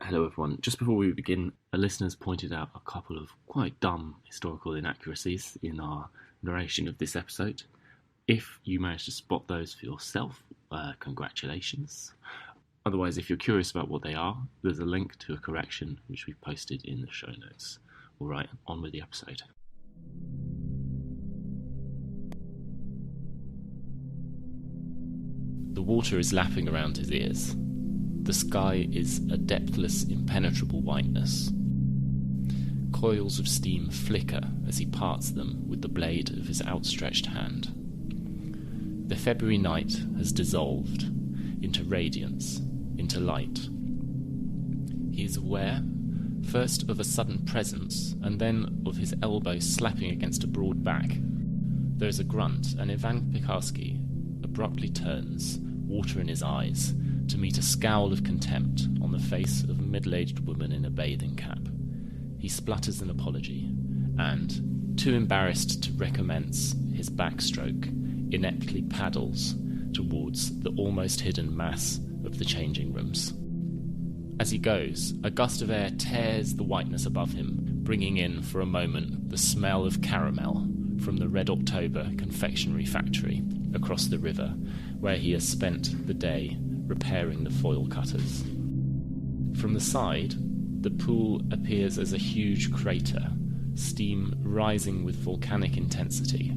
Hello everyone. Just before we begin, a listener's pointed out a couple of quite dumb historical inaccuracies in our narration of this episode. If you managed to spot those for yourself, congratulations. Otherwise, if you're curious about what they are, there's a link to a correction which we've posted in the show notes. All right, on with the episode. The water is lapping around his ears. The sky is a depthless, impenetrable whiteness. Coils of steam flicker as he parts them with the blade of his outstretched hand. The February night has dissolved into radiance, into light. He is aware, first of a sudden presence, and then of his elbow slapping against a broad back. There is a grunt, and Ivan Pekarsky abruptly turns, water in his eyes, to meet a scowl of contempt on the face of a middle-aged woman in a bathing cap. He splutters an apology, and, too embarrassed to recommence his backstroke, ineptly paddles towards the almost hidden mass of the changing rooms. As he goes, a gust of air tears the whiteness above him, bringing in for a moment the smell of caramel from the Red October confectionery factory across the river, where he has spent the day repairing the foil cutters. From the side, the pool appears as a huge crater, steam rising with volcanic intensity.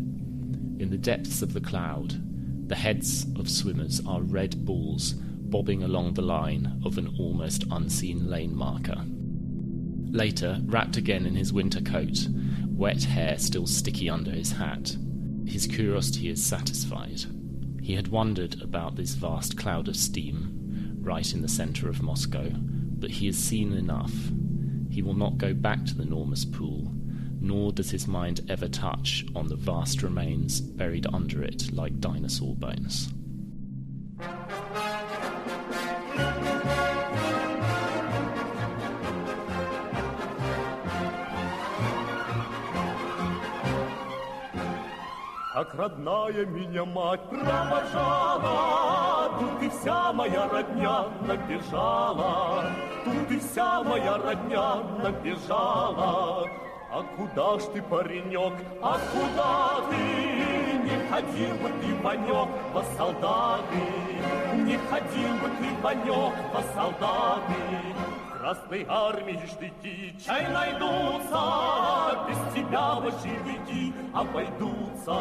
In the depths of the cloud, the heads of swimmers are red balls bobbing along the line of an almost unseen lane marker. Later, wrapped again in his winter coat, wet hair still sticky under his hat, his curiosity is satisfied. He had wondered about this vast cloud of steam right in the centre of Moscow, but he has seen enough. He will not go back to the enormous pool, nor does his mind ever touch on the vast remains buried under it like dinosaur bones. Как родная меня мать провожала, тут и вся моя родня набежала, тут и вся моя родня набежала. А куда ж ты, паренек, а куда ты? Не ходил бы ты, Ванек, во солдаты, не ходил бы ты, Ванек, во солдаты. Красной армии ждите, чай найдутся, без тебя большевики обойдутся,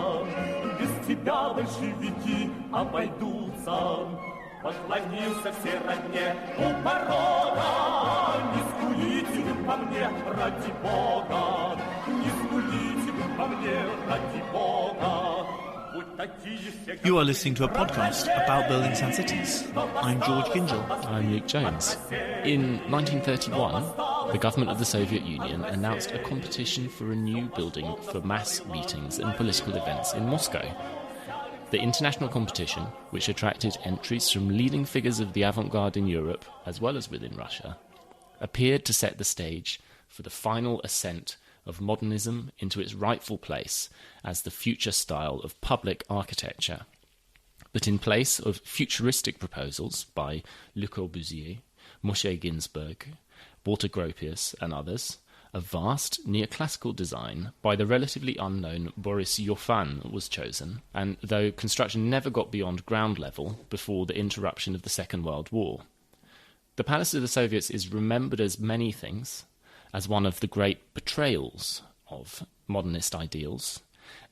без тебя большевики обойдутся. Поклонился все родне у порога, не скулите вы по мне, ради Бога, не скулите вы по мне, ради Бога. You are listening to a podcast about buildings and cities. I'm George Gingell. I'm Luke Jones. In 1931, the government of the Soviet Union announced a competition for a new building for mass meetings and political events in Moscow. The international competition, which attracted entries from leading figures of the avant-garde in Europe, as well as within Russia, appeared to set the stage for the final ascent of modernism into its rightful place as the future style of public architecture. But in place of futuristic proposals by Le Corbusier, Moshe Ginsberg, Walter Gropius and others, a vast neoclassical design by the relatively unknown Boris Yofan was chosen, and though construction never got beyond ground level before the interruption of the Second World War. The Palace of the Soviets is remembered as many things, as one of the great betrayals of modernist ideals,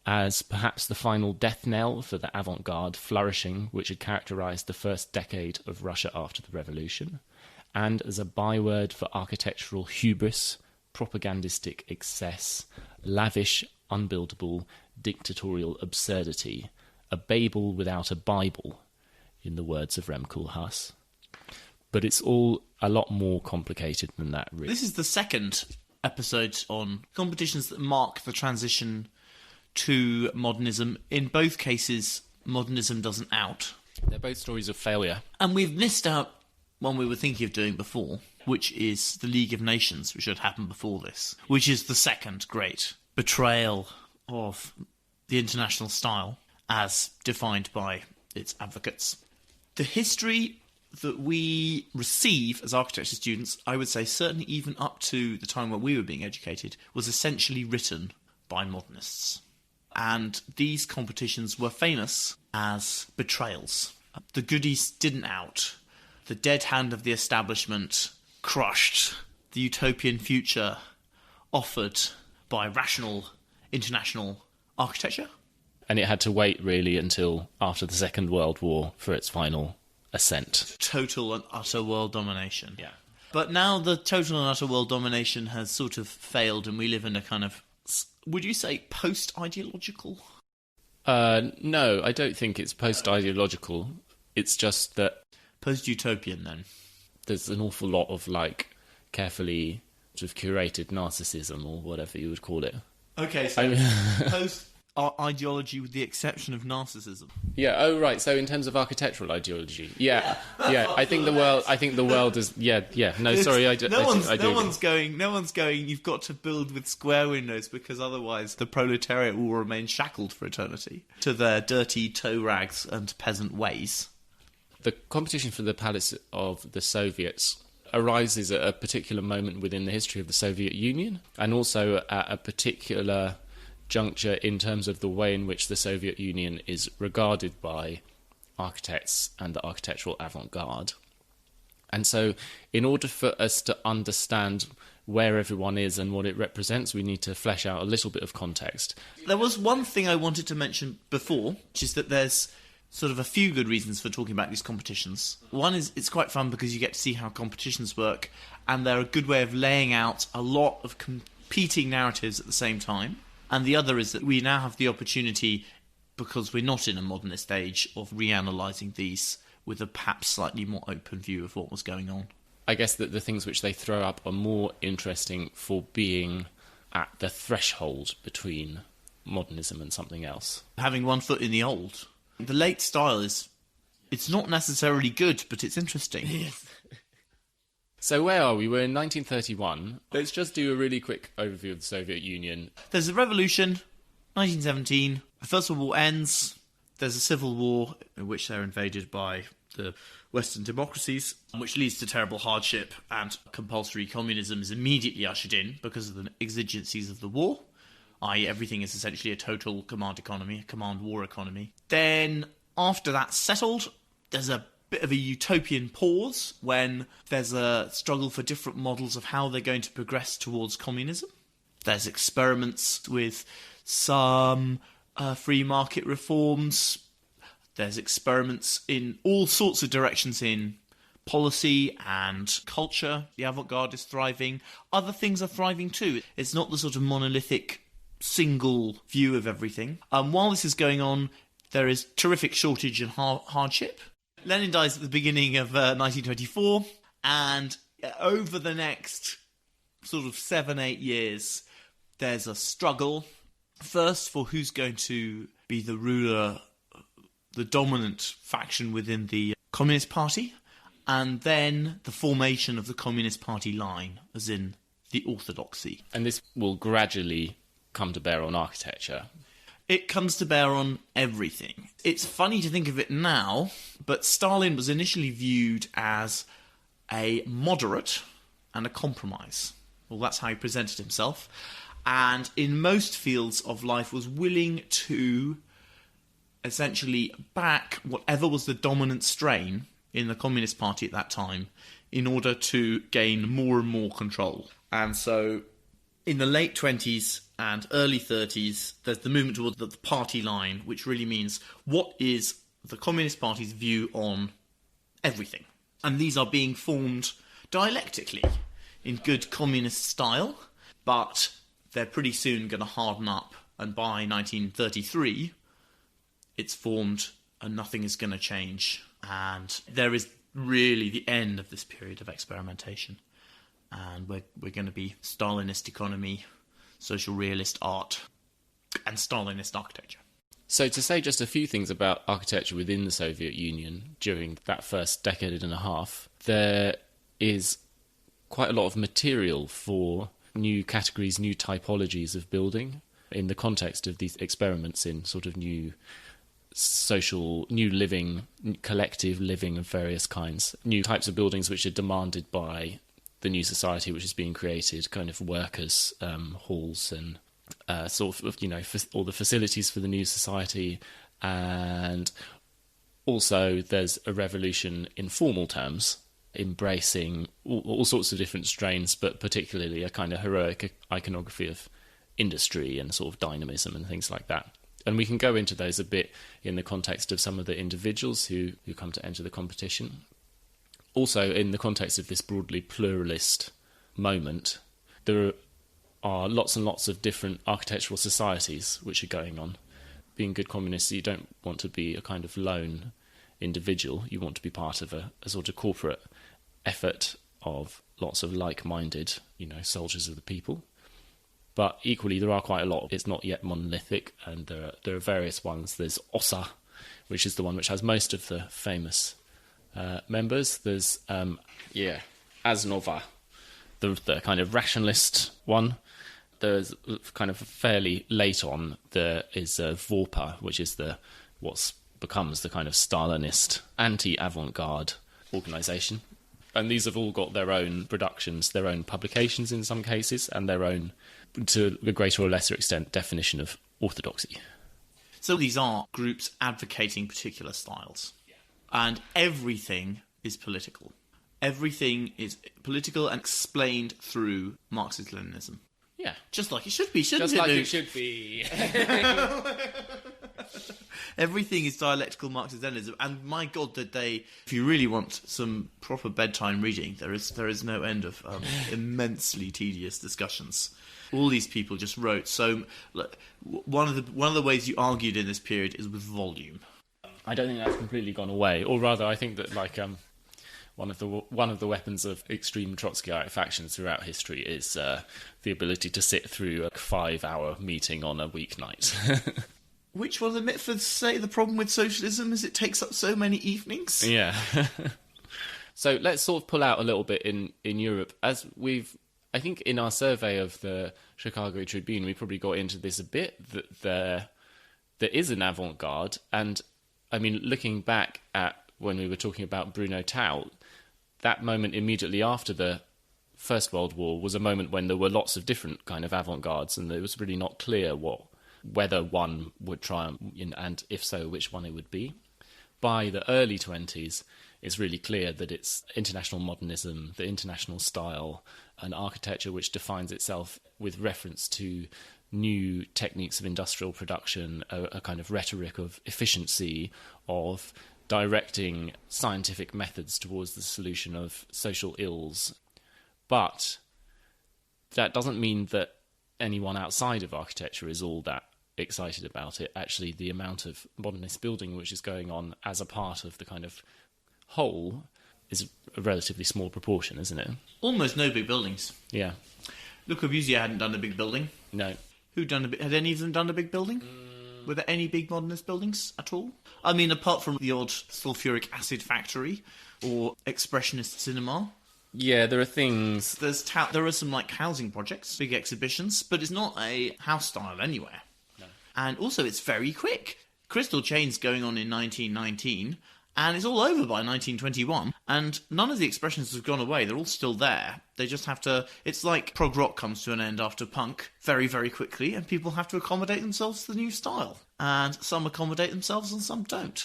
as perhaps the final death knell for the avant-garde flourishing which had characterised the first decade of Russia after the revolution, and as a byword for architectural hubris, propagandistic excess, lavish, unbuildable, dictatorial absurdity, a Babel without a Bible, in the words of Rem Koolhaas. But it's all a lot more complicated than that, really. This is the second episode on competitions that mark the transition to modernism. In both cases, modernism doesn't out. They're both stories of failure. And we've missed out one we were thinking of doing before, which is the League of Nations, which had happened before this, which is the second great betrayal of the international style as defined by its advocates. The history that we receive as architecture students, I would say certainly even up to the time when we were being educated, was essentially written by modernists. And these competitions were famous as betrayals. The goodies didn't out. The dead hand of the establishment crushed the utopian future offered by rational international architecture. And it had to wait, really, until after the Second World War for its final ascent. Total and utter world domination. Yeah. But now the total and utter world domination has sort of failed, and we live in a kind of, would you say, post-ideological? No, I don't think it's post-ideological. It's just that... Post-utopian, then. There's an awful lot of, carefully sort of curated narcissism, or whatever you would call it. Okay, so post-ideology with the exception of narcissism. Yeah, oh, right, so in terms of architectural ideology. Yeah. I think the world is... No, sorry, No one's going, you've got to build with square windows because otherwise the proletariat will remain shackled for eternity to their dirty toe rags and peasant ways. The competition for the Palace of the Soviets arises at a particular moment within the history of the Soviet Union, and also at a particular juncture in terms of the way in which the Soviet Union is regarded by architects and the architectural avant-garde. And so, in order for us to understand where everyone is and what it represents, we need to flesh out a little bit of context. There was one thing I wanted to mention before, which is that there's sort of a few good reasons for talking about these competitions. One is it's quite fun because you get to see how competitions work, and they're a good way of laying out a lot of competing narratives at the same time. And the other is that we now have the opportunity, because we're not in a modernist age, of reanalyzing these with a perhaps slightly more open view of what was going on. I guess that the things which they throw up are more interesting for being at the threshold between modernism and something else. Having one foot in the old. The late style it's not necessarily good, but it's interesting. Yes. So where are we? We're in 1931. Let's just do a really quick overview of the Soviet Union. There's a revolution, 1917. The First World War ends. There's a civil war in which they're invaded by the Western democracies, which leads to terrible hardship, and compulsory communism is immediately ushered in because of the exigencies of the war. I.e. everything is essentially a total command economy, a command war economy. Then, after that's settled, there's a bit of a utopian pause when there's a struggle for different models of how they're going to progress towards communism. There's experiments with some free market reforms. There's experiments in all sorts of directions in policy and culture. The avant-garde is thriving. Other things are thriving too. It's not the sort of monolithic single view of everything. While this is going on, there is terrific shortage and hardship. Lenin dies at the beginning of 1924, and over the next sort of 7-8 years, there's a struggle, first for who's going to be the ruler, the dominant faction within the Communist Party, and then the formation of the Communist Party line, as in the orthodoxy. And this will gradually come to bear on architecture. It comes to bear on everything. It's funny to think of it now, but Stalin was initially viewed as a moderate and a compromise. Well, that's how he presented himself. And in most fields of life was willing to essentially back whatever was the dominant strain in the Communist Party at that time in order to gain more and more control. And so in the late 20s and early 30s, there's the movement towards the party line, which really means what is the Communist Party's view on everything. And these are being formed dialectically in good communist style, but they're pretty soon going to harden up, and by 1933, it's formed and nothing is going to change. And there is really the end of this period of experimentation. And we're going to be Stalinist economy, social realist art, and Stalinist architecture. So to say just a few things about architecture within the Soviet Union during that first decade and a half, there is quite a lot of material for new categories, new typologies of building in the context of these experiments in sort of new social, new living, collective living of various kinds, new types of buildings which are demanded by the new society which is being created, kind of workers' halls and sort of, all the facilities for the new society. And also there's a revolution in formal terms, embracing all sorts of different strains, but particularly a kind of heroic iconography of industry and sort of dynamism and things like that. And we can go into those a bit in the context of some of the individuals who come to enter the competition. Also, in the context of this broadly pluralist moment, there are lots and lots of different architectural societies which are going on. Being good communists, you don't want to be a kind of lone individual. You want to be part of a sort of corporate effort of lots of like-minded, soldiers of the people. But equally, there are quite a lot. It's not yet monolithic, and there are various ones. There's OSA, which is the one which has most of the famous members. There's Asnova, the kind of rationalist one. There's kind of fairly late on, there is Vorpa, which is what becomes the kind of Stalinist anti-avant-garde organisation. And these have all got their own productions, their own publications in some cases, and their own, to a greater or lesser extent, definition of orthodoxy. So these are groups advocating particular styles. Yeah. And everything is political. Everything is political and explained through Marxist-Leninism. Yeah. Just like it should be, shouldn't it? Just like it should be. Everything is dialectical Marxist-Leninism, and my God, did they... If you really want some proper bedtime reading, there is no end of immensely tedious discussions. All these people just wrote. So one of the ways you argued in this period is with volume. I don't think that's completely gone away, or rather, I think that one of the weapons of extreme Trotskyite factions throughout history is the ability to sit through a 5-hour meeting on a weeknight. Which one of the Mitfords say the problem with socialism is it takes up so many evenings? Yeah. So let's sort of pull out a little bit in Europe. As I think in our survey of the Chicago Tribune, we probably got into this a bit, that there is an avant-garde. And, I mean, looking back at when we were talking about Bruno Taut, that moment immediately after the First World War was a moment when there were lots of different kind of avant-gardes, and it was really not clear whether one would triumph, and if so, which one it would be. By the early 20s, it's really clear that it's international modernism, the international style, an architecture which defines itself with reference to new techniques of industrial production, a kind of rhetoric of efficiency, of directing scientific methods towards the solution of social ills. But that doesn't mean that anyone outside of architecture is all that excited about it. Actually, the amount of modernist building which is going on as a part of the kind of whole is a relatively small proportion, isn't it? Almost no big buildings. Yeah. Le Corbusier hadn't done a big building. No. Had any of them done a big building? Were there any big modernist buildings at all? I mean, apart from the odd sulfuric acid factory or expressionist cinema. Yeah, there are things. There are some housing projects, big exhibitions, but it's not a house style anywhere. No. And also, it's very quick. Crystal Chain's going on in 1919, and it's all over by 1921. And none of the expressionists have gone away; they're all still there. They just have to. It's like prog rock comes to an end after punk very, very quickly, and people have to accommodate themselves to the new style. And some accommodate themselves, and some don't.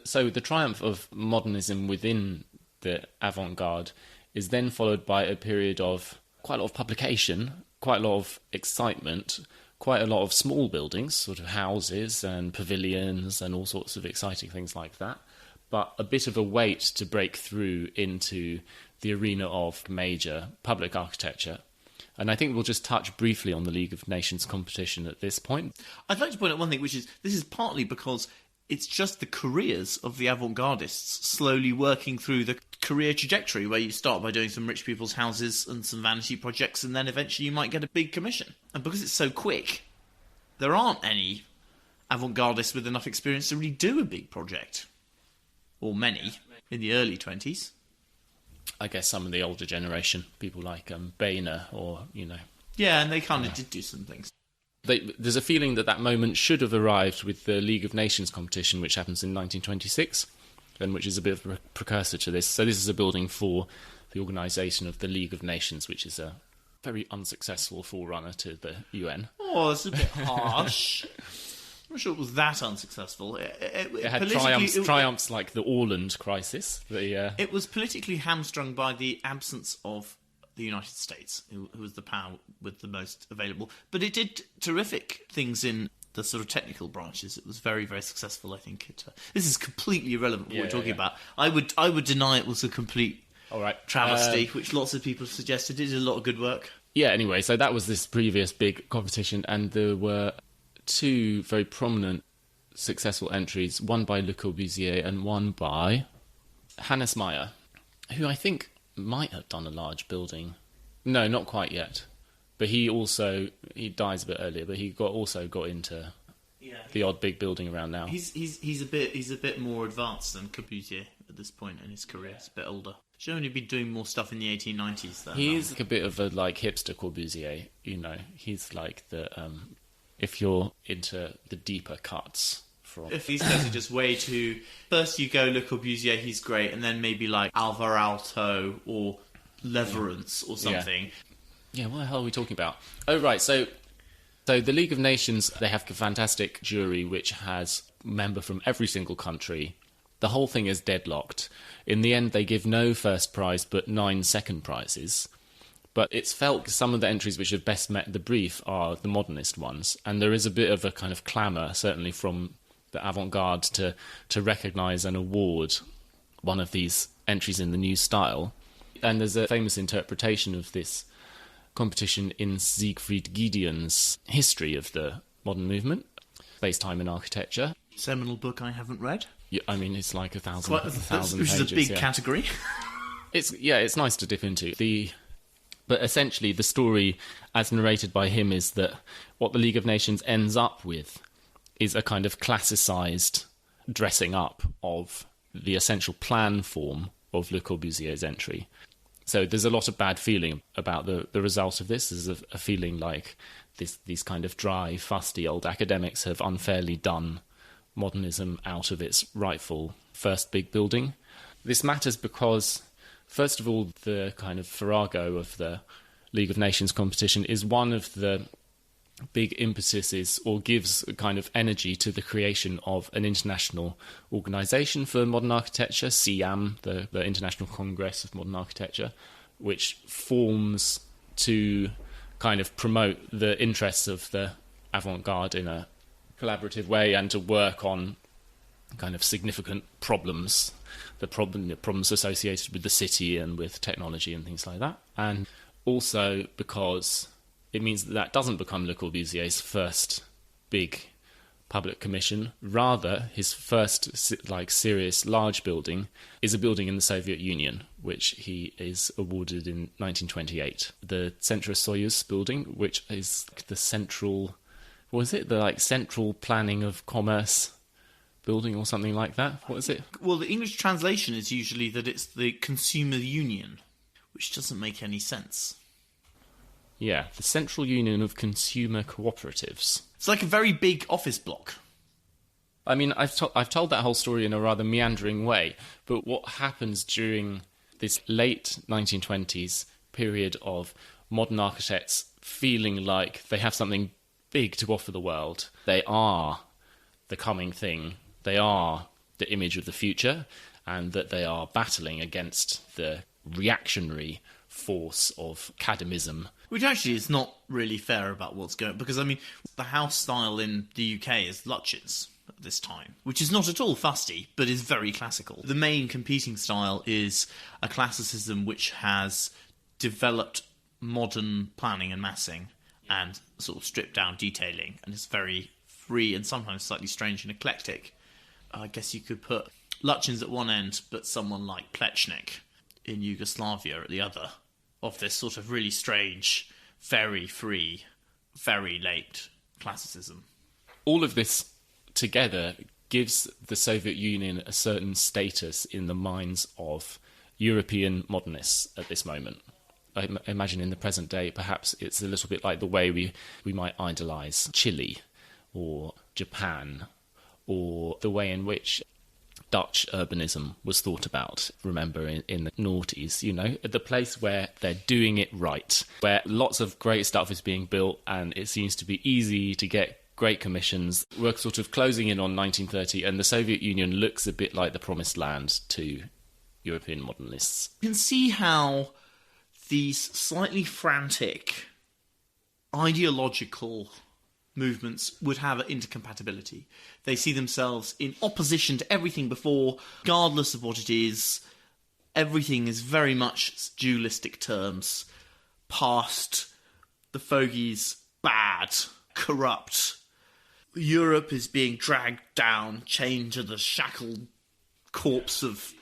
So the triumph of modernism within the avant-garde is then followed by a period of quite a lot of publication, quite a lot of excitement, quite a lot of small buildings, sort of houses and pavilions and all sorts of exciting things like that, but a bit of a wait to break through into the arena of major public architecture. And I think we'll just touch briefly on the League of Nations competition at this point. I'd like to point out one thing, which is this is partly because it's just the careers of the avant-gardists slowly working through the career trajectory, where you start by doing some rich people's houses and some vanity projects, and then eventually you might get a big commission. And because it's so quick, there aren't any avant-gardists with enough experience to really do a big project. Or many, in the early 20s. I guess some of the older generation, people like Boehner or, Yeah, and they kind of did do some things. There's a feeling that that moment should have arrived with the League of Nations competition, which happens in 1926, and which is a bit of a precursor to this. So this is a building for the organisation of the League of Nations, which is a very unsuccessful forerunner to the UN. Oh, that's a bit harsh. I'm not sure it was that unsuccessful. It had triumphs like the Orland crisis. It was politically hamstrung by the absence of the United States, who was the power with the most available. But it did terrific things in the sort of technical branches. It was very, very successful, I think. This is completely irrelevant what we're talking about. I would deny it was a complete travesty, which lots of people suggested. It did a lot of good work. Yeah, anyway, so that was this previous big competition, and there were two very prominent successful entries, one by Le Corbusier and one by Hannes Meyer, who I think might have done a large building. No, not quite yet. But he dies a bit earlier, but he also got into the odd big building around now. He's a bit more advanced than Corbusier at this point in his career. He's a bit older. Should only be doing more stuff in the 1890s though. He's like a bit of a hipster Corbusier, you know. He's like the if you're into the deeper cuts. If these guys are just way too... First you go Le Corbusier, he's great, and then maybe like Alvar Aalto or Leverance or something. Yeah, what the hell are we talking about? Oh, right, so the League of Nations, they have a fantastic jury which has a member from every single country. The whole thing is deadlocked. In the end, they give no first prize but 9 second prizes. But it's felt some of the entries which have best met the brief are the modernist ones, and there is a bit of a kind of clamour, certainly from the avant-garde, to recognise and award one of these entries in the new style. And there's a famous interpretation of this competition in Siegfried Gideon's History of the Modern Movement, Space, Time and Architecture. Seminal book I haven't read. Yeah, I mean, it's like 1,000 pages. Which is a big category. It's nice to dip into. But essentially, the story, as narrated by him, is that what the League of Nations ends up with is a kind of classicised dressing up of the essential plan form of Le Corbusier's entry. So there's a lot of bad feeling about the result of this. There's a feeling like these kind of dry, fusty old academics have unfairly done modernism out of its rightful first big building. This matters because, first of all, the kind of farrago of the League of Nations competition is one of the big impetuses, or gives a kind of energy to the creation of an international organisation for modern architecture, CIAM, the International Congress of Modern Architecture, which forms to kind of promote the interests of the avant-garde in a collaborative way and to work on kind of significant problems, the problems associated with the city and with technology and things like that. And also because it means that doesn't become Le Corbusier's first big public commission. Rather, his first serious large building is a building in the Soviet Union, which he is awarded in 1928. The Centro-Soyuz building, which is the central... Was it the central planning of commerce building or something like that? What is it? Well, the English translation is usually that it's the Consumer Union, which doesn't make any sense. Yeah, the Central Union of Consumer Cooperatives. It's like a very big office block. I mean, I've told that whole story in a rather meandering way, but what happens during this late 1920s period of modern architects feeling like they have something big to offer the world, they are the coming thing, they are the image of the future, and that they are battling against the reactionary force of academism. Which actually is not really fair about what's going on, because, I mean, the house style in the UK is Lutyens at this time, which is not at all fusty, but is very classical. The main competing style is a classicism which has developed modern planning and massing and sort of stripped down detailing, and is very free and sometimes slightly strange and eclectic. I guess you could put Lutyens at one end, but someone like Pleçnik in Yugoslavia at the other, of this sort of really strange, very free, very late classicism. All of this together gives the Soviet Union a certain status in the minds of European modernists at this moment. I imagine in the present day, perhaps it's a little bit like the way we might idolise Chile or Japan, or the way in which Dutch urbanism was thought about, remember, in the noughties, the place where they're doing it right, where lots of great stuff is being built and it seems to be easy to get great commissions. We're sort of closing in on 1930 and the Soviet Union looks a bit like the promised land to European modernists. You can see how these slightly frantic ideological movements would have intercompatibility. They see themselves in opposition to everything before, regardless of what it is. Everything is very much dualistic terms. Past, the fogies, bad, corrupt. Europe is being dragged down, chained to the shackled corpse of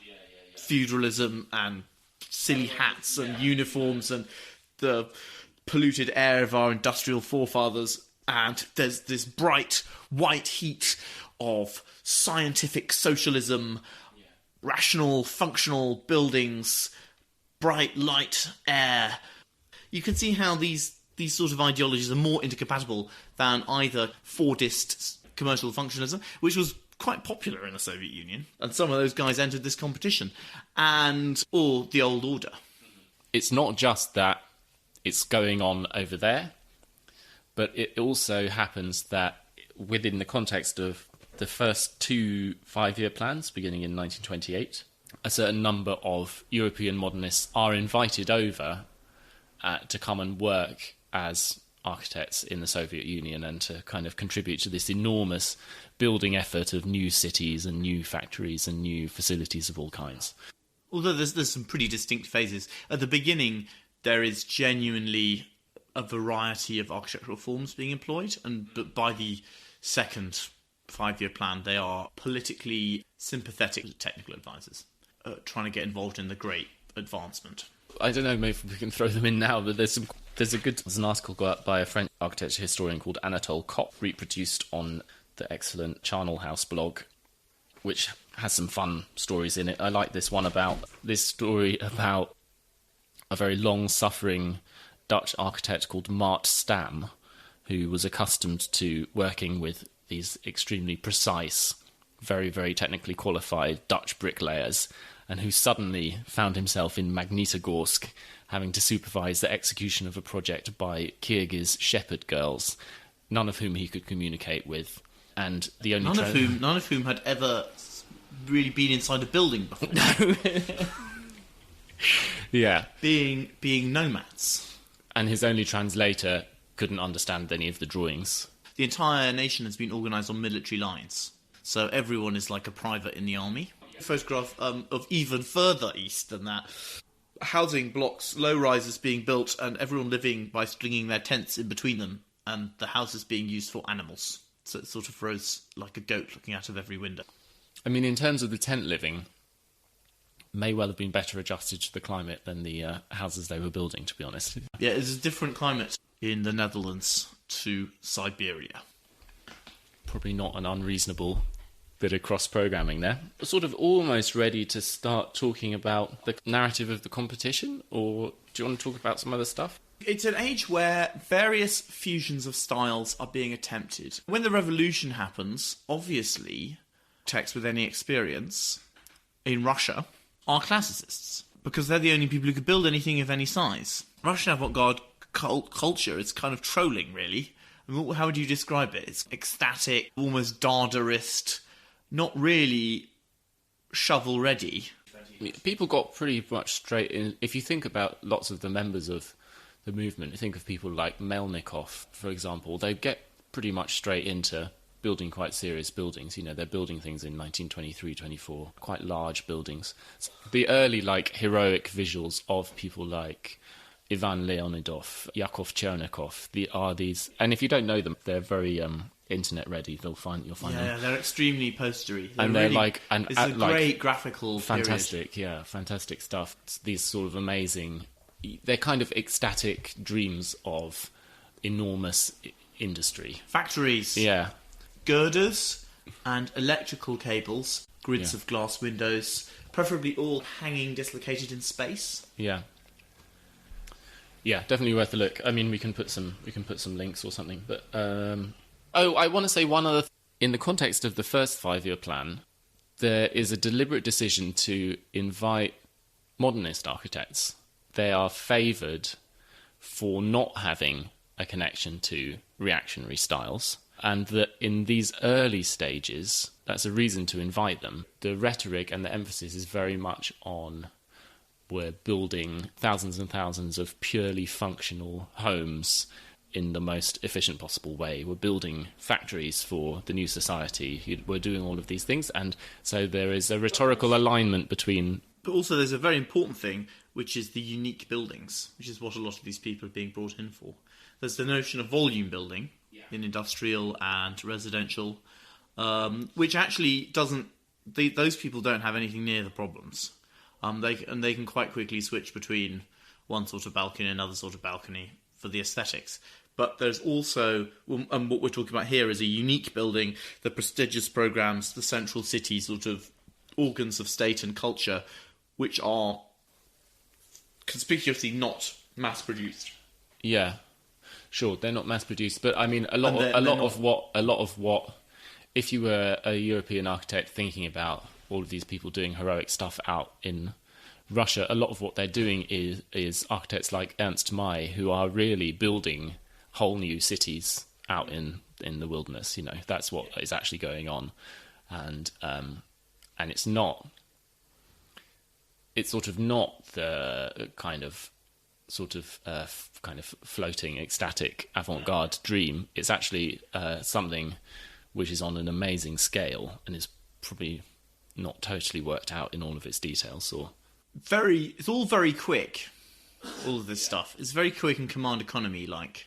feudalism and silly hats and uniforms and the polluted air of our industrial forefathers. And there's this bright white heat of scientific socialism, rational, functional buildings, bright light air. You can see how these sort of ideologies are more intercompatible than either Fordist commercial functionalism, which was quite popular in the Soviet Union, and some of those guys entered this competition, or the old order. It's not just that it's going on over there, but it also happens that within the context of the first 2 5-year plans, beginning in 1928, a certain number of European modernists are invited over to come and work as architects in the Soviet Union and to kind of contribute to this enormous building effort of new cities and new factories and new facilities of all kinds. Although there's some pretty distinct phases. At the beginning, there is genuinely a variety of architectural forms being employed, but by the second 5-year plan, they are politically sympathetic technical advisors trying to get involved in the great advancement. I don't know, maybe we can throw them in now, but there's an article got by a French architecture historian called Anatole Kopp, reproduced on the excellent Charnel House blog, which has some fun stories in it. I like this story about a very long-suffering Dutch architect called Mart Stam, who was accustomed to working with these extremely precise, very, very technically qualified Dutch bricklayers, and who suddenly found himself in Magnitogorsk having to supervise the execution of a project by Kyrgyz shepherd girls, none of whom he could communicate with. And the only none of whom had ever really been inside a building before. No. Yeah. Being nomads. And his only translator couldn't understand any of the drawings. The entire nation has been organised on military lines, so everyone is like a private in the army. A photograph of even further east than that. Housing blocks, low-rises being built, and everyone living by stringing their tents in between them, and the houses being used for animals. So it sort of rose like a goat looking out of every window. I mean, in terms of the tent living, may well have been better adjusted to the climate than the houses they were building, to be honest. Yeah, it's a different climate in the Netherlands to Siberia. Probably not an unreasonable bit of cross-programming there. We're sort of almost ready to start talking about the narrative of the competition, or do you want to talk about some other stuff? It's an age where various fusions of styles are being attempted. When the revolution happens, obviously, architects with any experience in Russia are classicists, because they're the only people who could build anything of any size. Russian avant-garde culture is kind of trolling, really. I mean, how would you describe it? It's ecstatic, almost Dadaist, not really shovel-ready. People got pretty much straight in. If you think about lots of the members of the movement, you think of people like Melnikov, for example, they get pretty much straight into building quite serious buildings. You know, they're building things in 1923, 24, quite large buildings. So the early, heroic visuals of people like Ivan Leonidov, Yakov Chernikov, are these, and if you don't know them, they're very internet ready. You'll find them. Yeah, they're extremely postery. And they're it's a great graphical fantastic, period. Yeah, fantastic stuff. It's these sort of amazing, they're kind of ecstatic dreams of enormous industry. Factories. Yeah. Girders and electrical cables, grids of glass windows, preferably all hanging dislocated in space. Yeah. Yeah, definitely worth a look. I mean, we can put some links or something. But I want to say one other in the context of the first 5-year plan, there is a deliberate decision to invite modernist architects. They are favoured for not having a connection to reactionary styles, and that in these early stages, that's a reason to invite them. The rhetoric and the emphasis is very much on we're building thousands and thousands of purely functional homes in the most efficient possible way. We're building factories for the new society. We're doing all of these things. And so there is a rhetorical alignment between... But also there's a very important thing, which is the unique buildings, which is what a lot of these people are being brought in for. There's the notion of volume building in industrial and residential, which actually doesn't... those people don't have anything near the problems. They can quite quickly switch between one sort of balcony and another sort of balcony for the aesthetics. But there's also, and what we're talking about here is a unique building, the prestigious programmes, the central city sort of organs of state and culture, which are conspicuously not mass-produced. Yeah, sure, they're not mass-produced, but I mean, a lot of what, if you were a European architect thinking about all of these people doing heroic stuff out in Russia, a lot of what they're doing is architects like Ernst May, who are really building whole new cities out in the wilderness. You know, that's what is actually going on, and it's sort of not the kind of floating ecstatic avant-garde dream. It's actually something which is on an amazing scale and is probably not totally worked out in all of its details. It's all very quick. All of this stuff. It's very quick and command economy-like.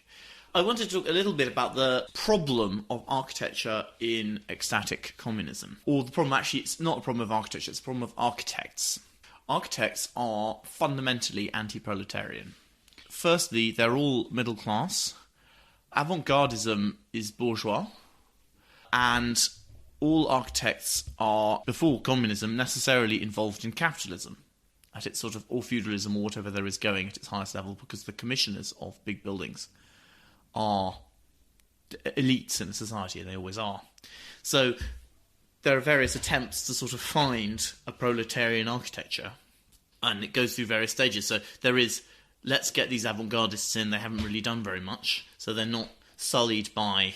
I wanted to talk a little bit about the problem of architecture in ecstatic communism. Or the problem, actually, it's not a problem of architecture, it's a problem of architects. Architects are fundamentally anti-proletarian. Firstly, they're all middle class. Avant-gardism is bourgeois. And all architects are, before communism, necessarily involved in capitalism at its sort of, or feudalism, or whatever there is going at its highest level, because the commissioners of big buildings are elites in a society, and they always are. So there are various attempts to sort of find a proletarian architecture, and it goes through various stages. So there is, let's get these avant-gardists in, they haven't really done very much, so they're not sullied by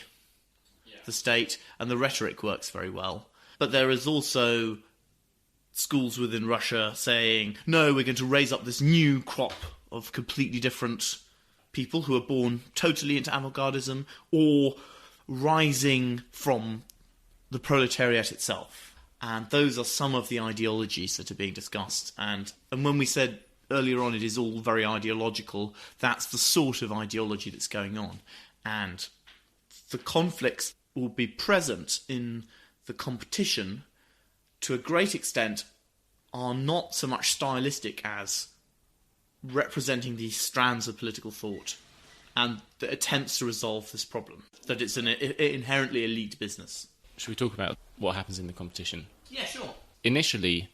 the state, and the rhetoric works very well. But there is also schools within Russia saying, no, we're going to raise up this new crop of completely different people who are born totally into avant-gardism or rising from the proletariat itself. And those are some of the ideologies that are being discussed. And when we said earlier on it is all very ideological, that's the sort of ideology that's going on. And the conflicts will be present in the competition to a great extent are not so much stylistic as representing these strands of political thought and the attempts to resolve this problem, that it's an inherently elite business. Should we talk about what happens in the competition? Yeah, sure. Initially,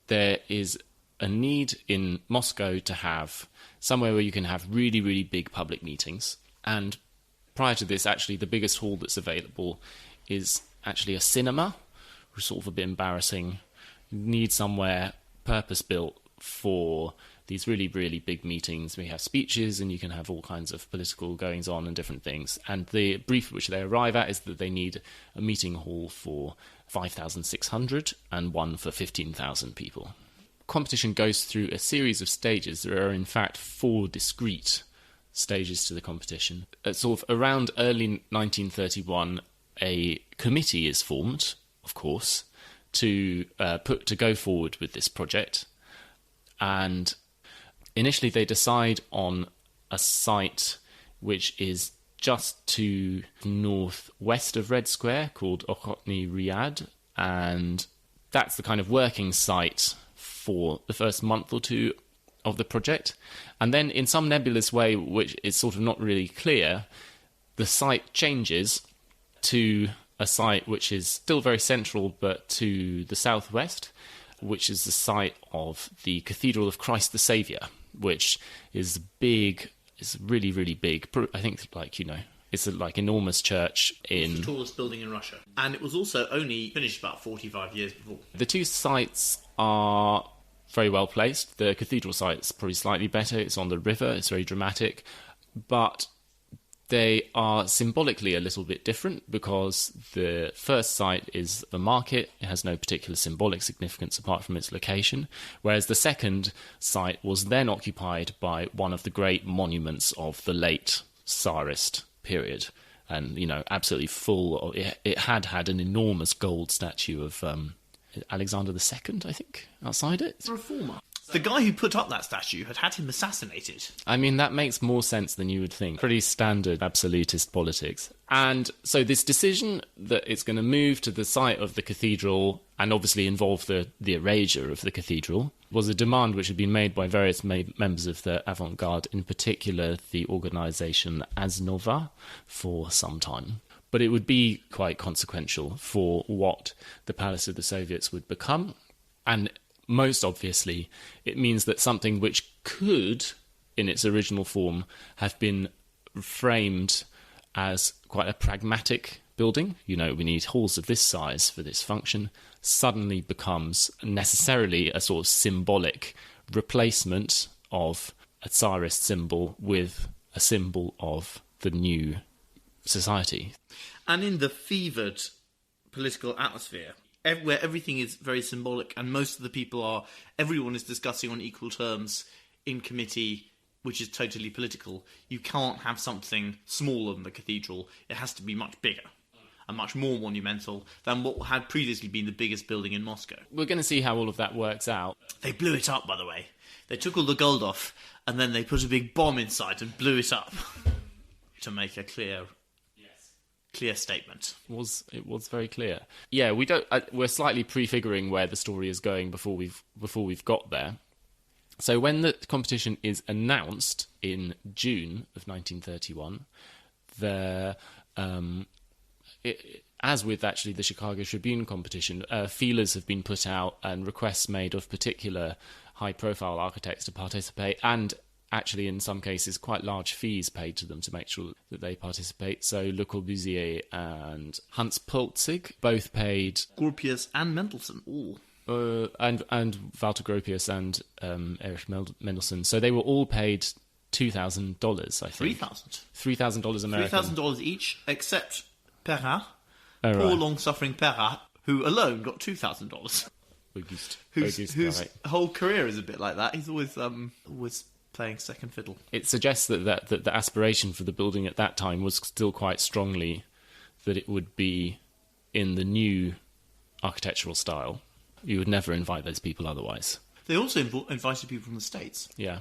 there is a need in Moscow to have somewhere where you can have really, really big public meetings. And prior to this, actually, the biggest hall that's available is actually a cinema, which is sort of a bit embarrassing. You need somewhere purpose-built for these really, really big meetings. We have speeches and you can have all kinds of political goings-on and different things. And the brief which they arrive at is that they need a meeting hall for 5,600 and one for 15,000 people. Competition goes through a series of stages. There are, in fact, 4 discrete stages to the competition. Sort of around early 1931, a committee is formed, of course, to go forward with this project. And initially they decide on a site which is just to northwest of Red Square called Okhotny Ryad, and that's the kind of working site for the first month or two of the project. And then in some nebulous way, which is sort of not really clear, the site changes to a site which is still very central but to the southwest, which is the site of the Cathedral of Christ the Saviour, which is a big It's really, really big. I think, it's a enormous church in... It's the tallest building in Russia. And it was also only finished about 45 years before. The two sites are very well placed. The cathedral site's probably slightly better. It's on the river. It's very dramatic. But they are symbolically a little bit different because the first site is the market. It has no particular symbolic significance apart from its location, whereas the second site was then occupied by one of the great monuments of the late Tsarist period. And, absolutely full of... It had an enormous gold statue of Alexander II, I think, outside it. It's a reformer. The guy who put up that statue had him assassinated. I mean, that makes more sense than you would think. Pretty standard absolutist politics. And so this decision that it's going to move to the site of the cathedral and obviously involve the erasure of the cathedral was a demand which had been made by various members of the avant-garde, in particular the organisation Asnova, for some time. But it would be quite consequential for what the Palace of the Soviets would become. And most obviously, it means that something which could, in its original form, have been framed as quite a pragmatic building, we need halls of this size for this function, suddenly becomes necessarily a sort of symbolic replacement of a Tsarist symbol with a symbol of the new society. And in the fevered political atmosphere, where everything is very symbolic and most of the people everyone is discussing on equal terms in committee, which is totally political, you can't have something smaller than the cathedral. It has to be much bigger and much more monumental than what had previously been the biggest building in Moscow. We're going to see how all of that works out. They blew it up, by the way. They took all the gold off and then they put a big bomb inside and blew it up to make a clear statement. It was very clear. Yeah, we're slightly prefiguring where the story is going before we've got there. So when the competition is announced in June of 1931, as with actually the Chicago Tribune competition, feelers have been put out and requests made of particular high-profile architects to participate, and actually, in some cases, quite large fees paid to them to make sure that they participate. So Le Corbusier and Hans Pultzig both paid... Gropius and Mendelssohn, all. And Walter Gropius and Erich Mendelssohn. So they were all paid $2,000, I think. $3,000 American. $3,000 each, except Perrin, poor long-suffering Perrin, who alone got $2,000. Whose whole career is a bit like that. He's always playing second fiddle. It suggests that the aspiration for the building at that time was still quite strongly that it would be in the new architectural style. You would never invite those people otherwise. They also invited people from the States. Yeah.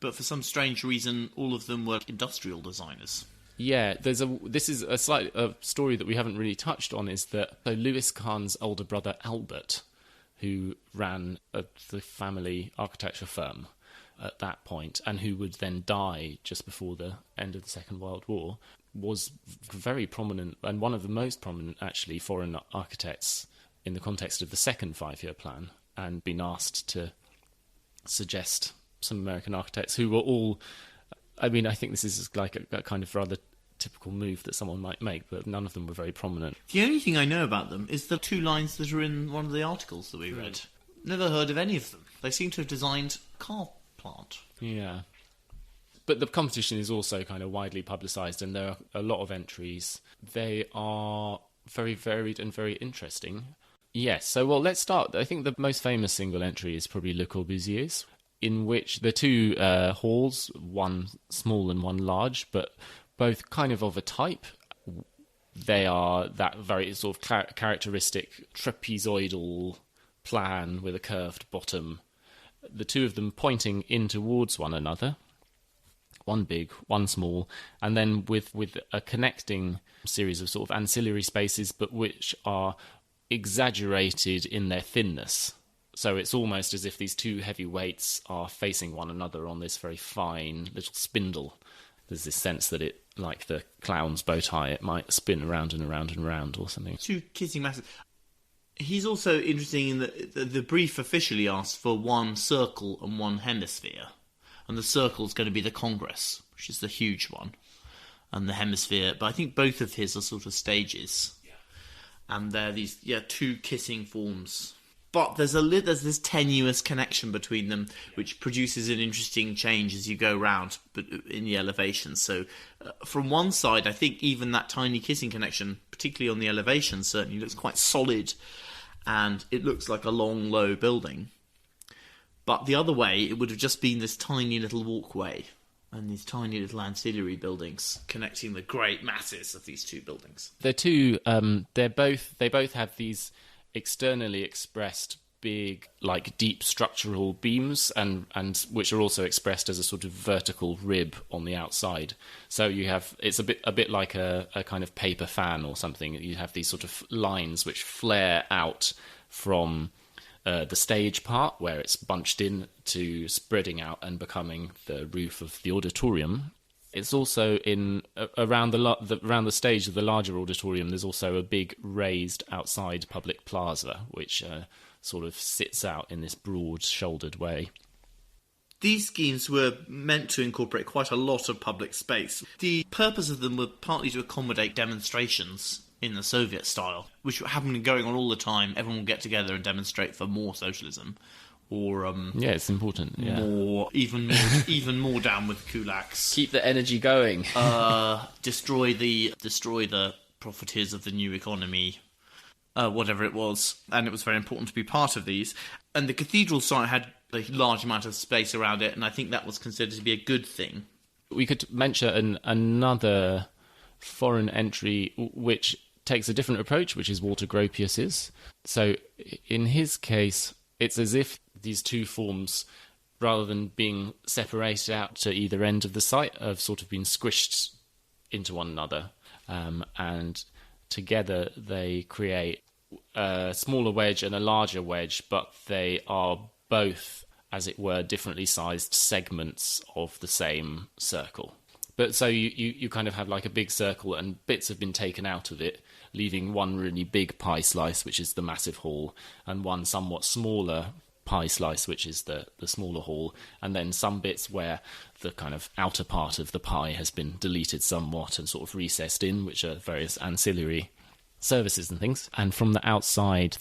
But for some strange reason, all of them were industrial designers. Yeah, this is a story that we haven't really touched on, is that Louis Kahn's older brother Albert, who ran the family architecture firm at that point, and who would then die just before the end of the Second World War, was very prominent, and one of the most prominent, actually, foreign architects in the context of the second five-year plan, and been asked to suggest some American architects who were all... I mean, I think this is like a kind of rather typical move that someone might make, but none of them were very prominent. The only thing I know about them is the two lines that are in one of the articles that we read. Never heard of any of them. They seem to have designed car plant. Yeah. But the competition is also kind of widely publicised, and there are a lot of entries. They are very varied and very interesting. Yes, so let's start. I think the most famous single entry is probably Le Corbusier's, in which the two halls, one small and one large, but both kind of a type. They are that very sort of characteristic trapezoidal plan with a curved bottom. The two of them pointing in towards one another, one big, one small, and then with a connecting series of sort of ancillary spaces, but which are exaggerated in their thinness. So it's almost as if these two heavy weights are facing one another on this very fine little spindle. There's this sense that it, like the clown's bow tie, it might spin around and around and around or something. Two kissing masses. He's also interesting in that the brief officially asks for one circle and one hemisphere. And the circle's going to be the Congress, which is the huge one, and the hemisphere. But I think both of his are sort of stages. And they're these, two kissing forms. But there's this tenuous connection between them, which produces an interesting change as you go round in the elevation. So from one side, I think even that tiny kissing connection, particularly on the elevation, certainly looks quite solid. And it looks like a long, low building. But the other way, it would have just been this tiny little walkway and these tiny little ancillary buildings connecting the great masses of these two buildings. They both have these externally expressed big, like, deep structural beams, and which are also expressed as a sort of vertical rib on the outside. So you have, it's a bit like a kind of paper fan or something. You have these sort of lines which flare out from the stage part, where it's bunched in, to spreading out and becoming the roof of the auditorium. It's also around the stage of the larger auditorium. There's also a big raised outside public plaza, which sort of sits out in this broad-shouldered way. These schemes were meant to incorporate quite a lot of public space. The purpose of them were partly to accommodate demonstrations in the Soviet style, which happened going on all the time. Everyone will get together and demonstrate for more socialism, or it's important. Yeah. even more down with kulaks. Keep the energy going. Destroy the profiteers of the new economy, whatever it was. And it was very important to be part of these. And the cathedral site had a large amount of space around it, and I think that was considered to be a good thing. We could mention another foreign entry which takes a different approach, which is Walter Gropius's. So in his case, it's as if these two forms, rather than being separated out to either end of the site, have sort of been squished into one another, and together they create a smaller wedge and a larger wedge, but they are both, as it were, differently sized segments of the same circle. But so you kind of have like a big circle, and bits have been taken out of it, leaving one really big pie slice, which is the massive hall, and one somewhat smaller pie slice, which is the smaller hall, and then some bits where the kind of outer part of the pie has been deleted somewhat and sort of recessed in, which are various ancillary services and things. And from the outside,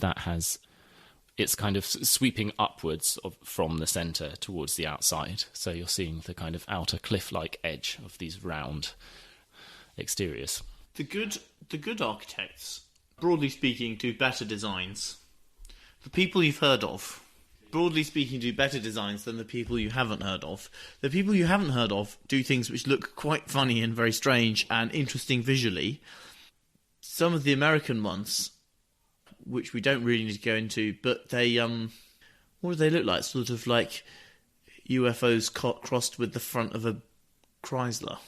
it's kind of sweeping upwards from the centre towards the outside. So you're seeing the kind of outer cliff-like edge of these round exteriors. The good architects, broadly speaking, do better designs. The people you've heard of, broadly speaking, do better designs than the people you haven't heard of. The people you haven't heard of do things which look quite funny and very strange and interesting visually. Some of the American ones, which we don't really need to go into, but they, what do they look like? Sort of like UFOs crossed with the front of a Chrysler.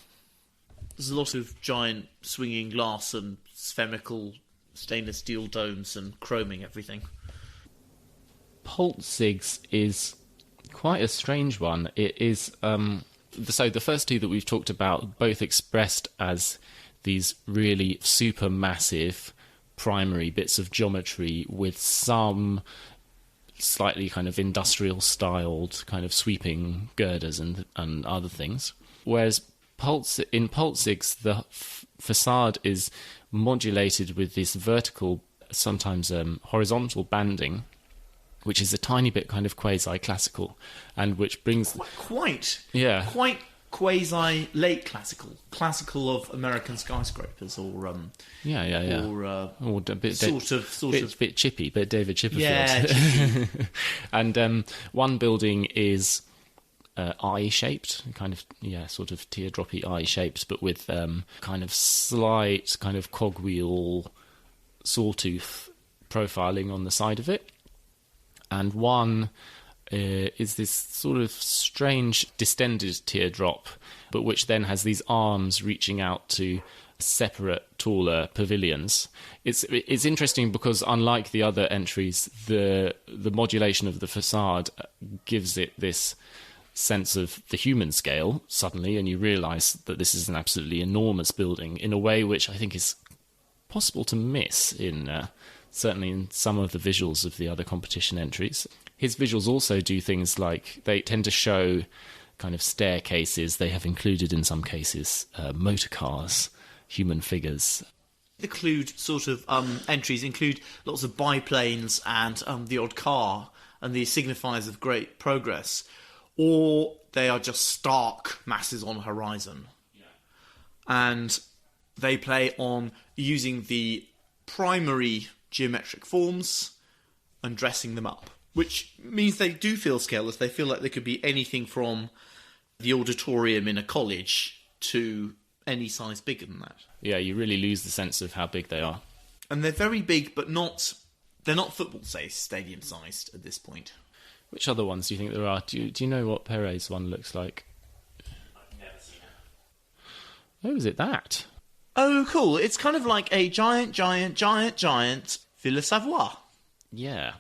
There's a lot of giant swinging glass and spherical stainless steel domes and chroming everything. Pleçnik's is quite a strange one. It is, so the first two that we've talked about, both expressed as these really super massive primary bits of geometry with some slightly kind of industrial styled kind of sweeping girders and other things. Whereas in Pleçnik's, the facade is modulated with this vertical, sometimes horizontal banding, which is a tiny bit kind of quasi-classical, and which brings... Quite quasi-late classical of American skyscrapers, or or a bit sort of bit chippy, bit David Chipperfield. Yeah, chippy. And one building is eye-shaped, kind of sort of teardroppy eye-shaped, but with kind of slight kind of cogwheel sawtooth profiling on the side of it, and one is this sort of strange distended teardrop, but which then has these arms reaching out to separate, taller pavilions. It's interesting because, unlike the other entries, the modulation of the facade gives it this sense of the human scale suddenly, and you realise that this is an absolutely enormous building in a way which I think is possible to miss in certainly in some of the visuals of the other competition entries. His visuals also do things like they tend to show kind of staircases. They have included, in some cases, motor cars, human figures. Include sort of entries include lots of biplanes and the odd car and the signifiers of great progress, or they are just stark masses on a horizon. Yeah. And they play on using the primary geometric forms and dressing them up, which means they do feel scaleless. They feel like they could be anything from the auditorium in a college to any size bigger than that. Yeah, you really lose the sense of how big they are. And they're very big, but they're not football-sized, stadium-sized at this point. Which other ones do you think there are? Do you know what Perret's one looks like? I've never seen it. Oh, is it that? Oh, cool. It's kind of like a giant Villa Savoie. Yeah.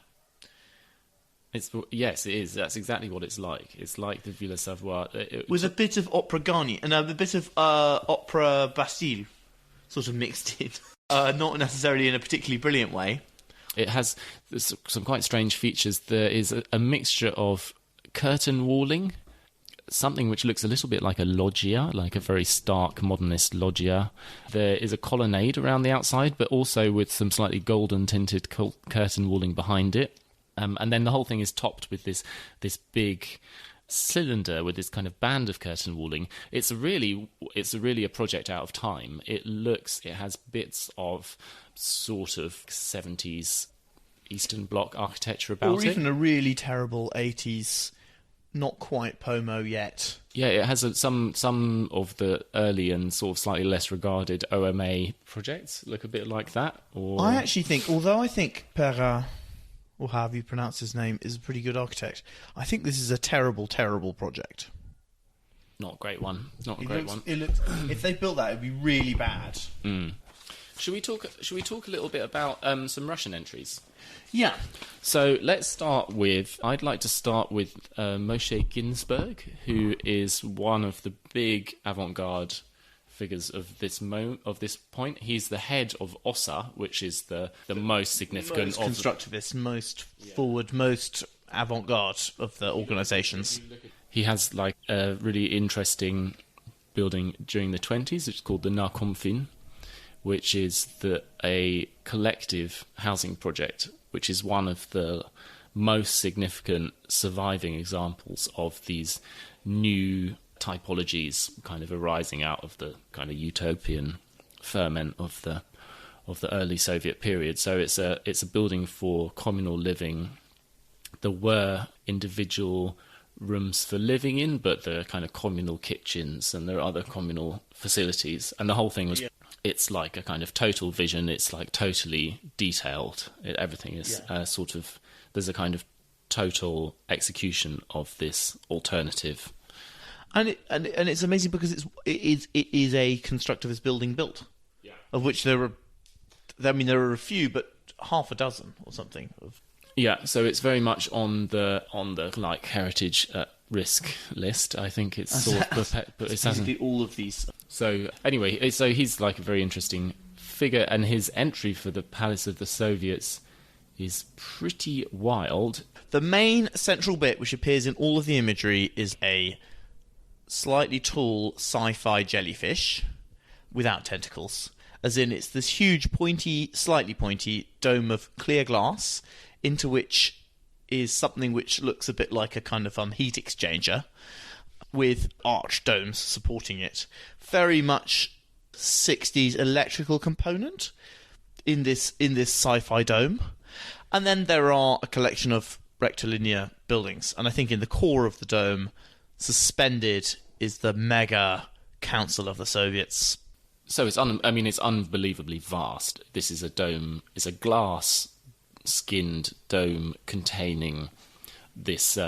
Yes, it is. That's exactly what it's like. It's like the Villa Savoie. With a bit of Opera Garnier and a bit of Opera Bastille sort of mixed in. Not necessarily in a particularly brilliant way. It has some quite strange features. There is a mixture of curtain walling, something which looks a little bit like a loggia, like a very stark modernist loggia. There is a colonnade around the outside, but also with some slightly golden tinted curtain walling behind it. And then the whole thing is topped with this big cylinder with this kind of band of curtain walling. It's really a project out of time. It has bits of sort of 70s Eastern Bloc architecture about it. Or even a really terrible 80s, not quite Pomo yet. Yeah, it has some of the early and sort of slightly less regarded OMA projects look a bit like that. Or I actually think, although I think Perret, or however you pronounce his name, is a pretty good architect, I think this is a terrible, terrible project. Not a great one. Not a great one. If they built that, it'd be really bad. Mm. Should we talk a little bit about some Russian entries? Yeah. So I'd like to start with Moshe Ginsburg, who is one of the big avant-garde figures of this point. He's the head of OSSA, which is the most significant, most constructivist, most forward, most avant-garde of the organisations. He has like a really interesting building during the 1920s, which is called the Narkomfin, which is a collective housing project, which is one of the most significant surviving examples of these new typologies kind of arising out of the kind of utopian ferment of the early Soviet period. So it's a building for communal living. There were individual rooms for living in, but there are kind of communal kitchens and there are other communal facilities. And the whole thing was, it's like a kind of total vision. It's like totally detailed. Everything is sort of, there's a kind of total execution of this alternative. And it's amazing because it is a constructivist building built, of which there are a few, but half a dozen or something. Yeah, so it's very much on the like heritage at risk list. I think it's sort of, but it hasn't all of these. So anyway, so he's like a very interesting figure, and his entry for the Palace of the Soviets is pretty wild. The main central bit, which appears in all of the imagery, is a slightly tall sci-fi jellyfish without tentacles, as in it's this huge slightly pointy dome of clear glass into which is something which looks a bit like a kind of heat exchanger with arch domes supporting it. Very much 60s electrical component in this sci-fi dome. And then there are a collection of rectilinear buildings, and I think in the core of the dome, suspended, is the mega Council of the Soviets. So it's unbelievably vast. This is a dome. It's a glass-skinned dome containing this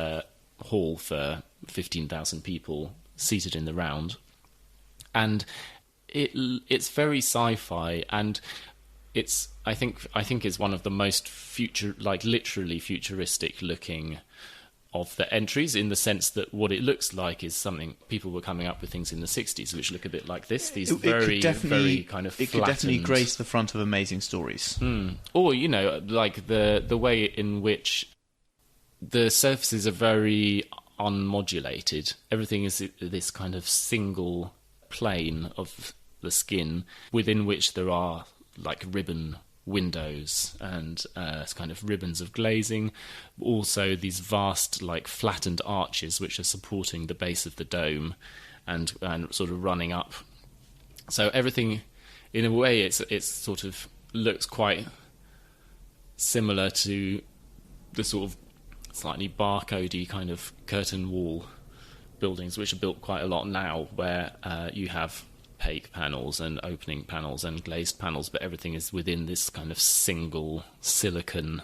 hall for 15,000 people seated in the round, and it's very sci-fi, and it's I think it's one of the most literally futuristic looking of the entries, in the sense that what it looks like is something people were coming up with things in the 60s which look a bit like this. These very kind of flattened. It could definitely grace the front of Amazing Stories. Or, like the way in which the surfaces are very unmodulated. Everything is this kind of single plane of the skin within which there are like ribbon windows and kind of ribbons of glazing. Also these vast like flattened arches which are supporting the base of the dome and sort of running up. So everything, in a way, it's sort of looks quite similar to the sort of slightly barcodey kind of curtain wall buildings, which are built quite a lot now, where you have opaque panels and opening panels and glazed panels, but everything is within this kind of single silicon,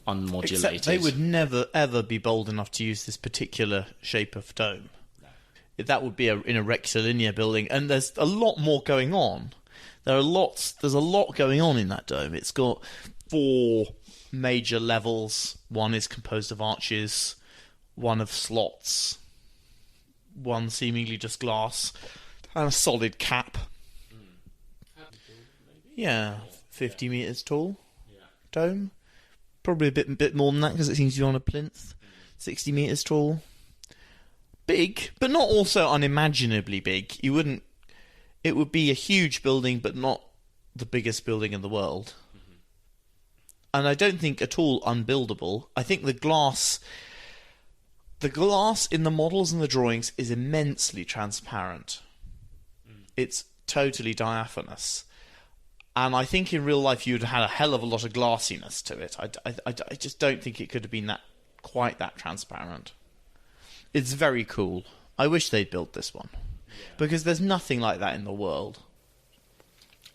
unmodulated... Except they would never, ever be bold enough to use this particular shape of dome. No. That would be in a rectilinear building, and there's a lot more going on. There's a lot going on in that dome. It's got 4 major levels. One is composed of arches, one of slots, one seemingly just glass, and a solid cap. Yeah, 50 metres tall. Dome. Probably a bit more than that because it seems to be on a plinth. 60 metres tall. Big, but not also unimaginably big. It would be a huge building, but not the biggest building in the world. And I don't think at all unbuildable. I think the glass in the models and the drawings is immensely transparent. It's totally diaphanous. And I think in real life you'd have had a hell of a lot of glassiness to it. I just don't think it could have been quite that transparent. It's very cool. I wish they'd built this one. Because there's nothing like that in the world.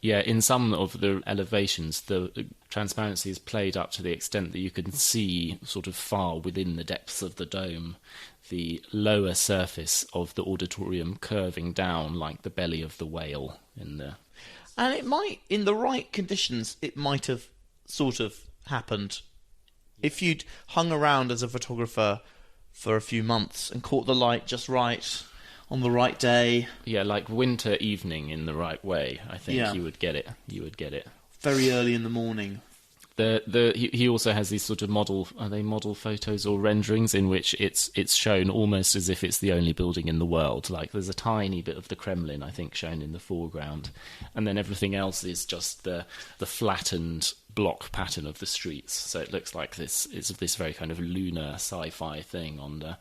Yeah, in some of the elevations, the transparency is played up to the extent that you can see sort of far within the depths of the dome the lower surface of the auditorium curving down like the belly of the whale in the... And it might, in the right conditions, it might have sort of happened. If you'd hung around as a photographer for a few months and caught the light just right on the right day. Yeah, like winter evening in the right way, I think you would get it. You would get it. Very early in the morning. He also has these sort of model photos or renderings in which it's shown almost as if it's the only building in the world. Like there's a tiny bit of the Kremlin, I think, shown in the foreground, and then everything else is just the flattened block pattern of the streets. So it looks like it's this very kind of lunar sci-fi thing on the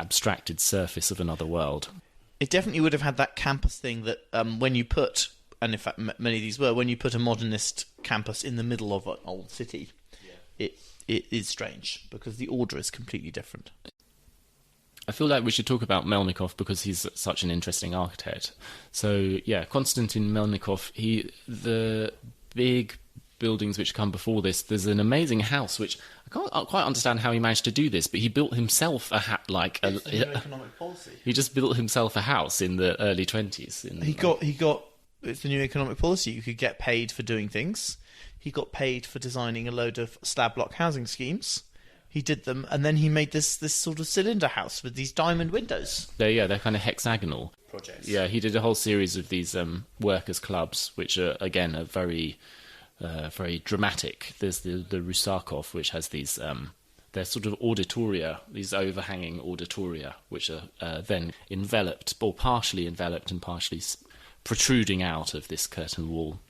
abstracted surface of another world. It definitely would have had that campus thing that when you put... And in fact, many of these were, when you put a modernist campus in the middle of an old city, it is strange, because the order is completely different. I feel like we should talk about Melnikov because he's such an interesting architect. So, yeah, Konstantin Melnikov, the big buildings which come before this, there's an amazing house, which I can't quite understand how he managed to do this, but he built himself economic policy. He just built himself a house in the early 20s. It's the new economic policy. You could get paid for doing things. He got paid for designing a load of slab block housing schemes. He did them, and then he made this sort of cylinder house with these diamond windows. They're kind of hexagonal projects. Yeah, he did a whole series of these workers' clubs, which are very, very dramatic. There's the Rusakov, which has these... they're sort of auditoria, these overhanging auditoria, which are then enveloped, or partially enveloped and partially... protruding out of this curtain wall.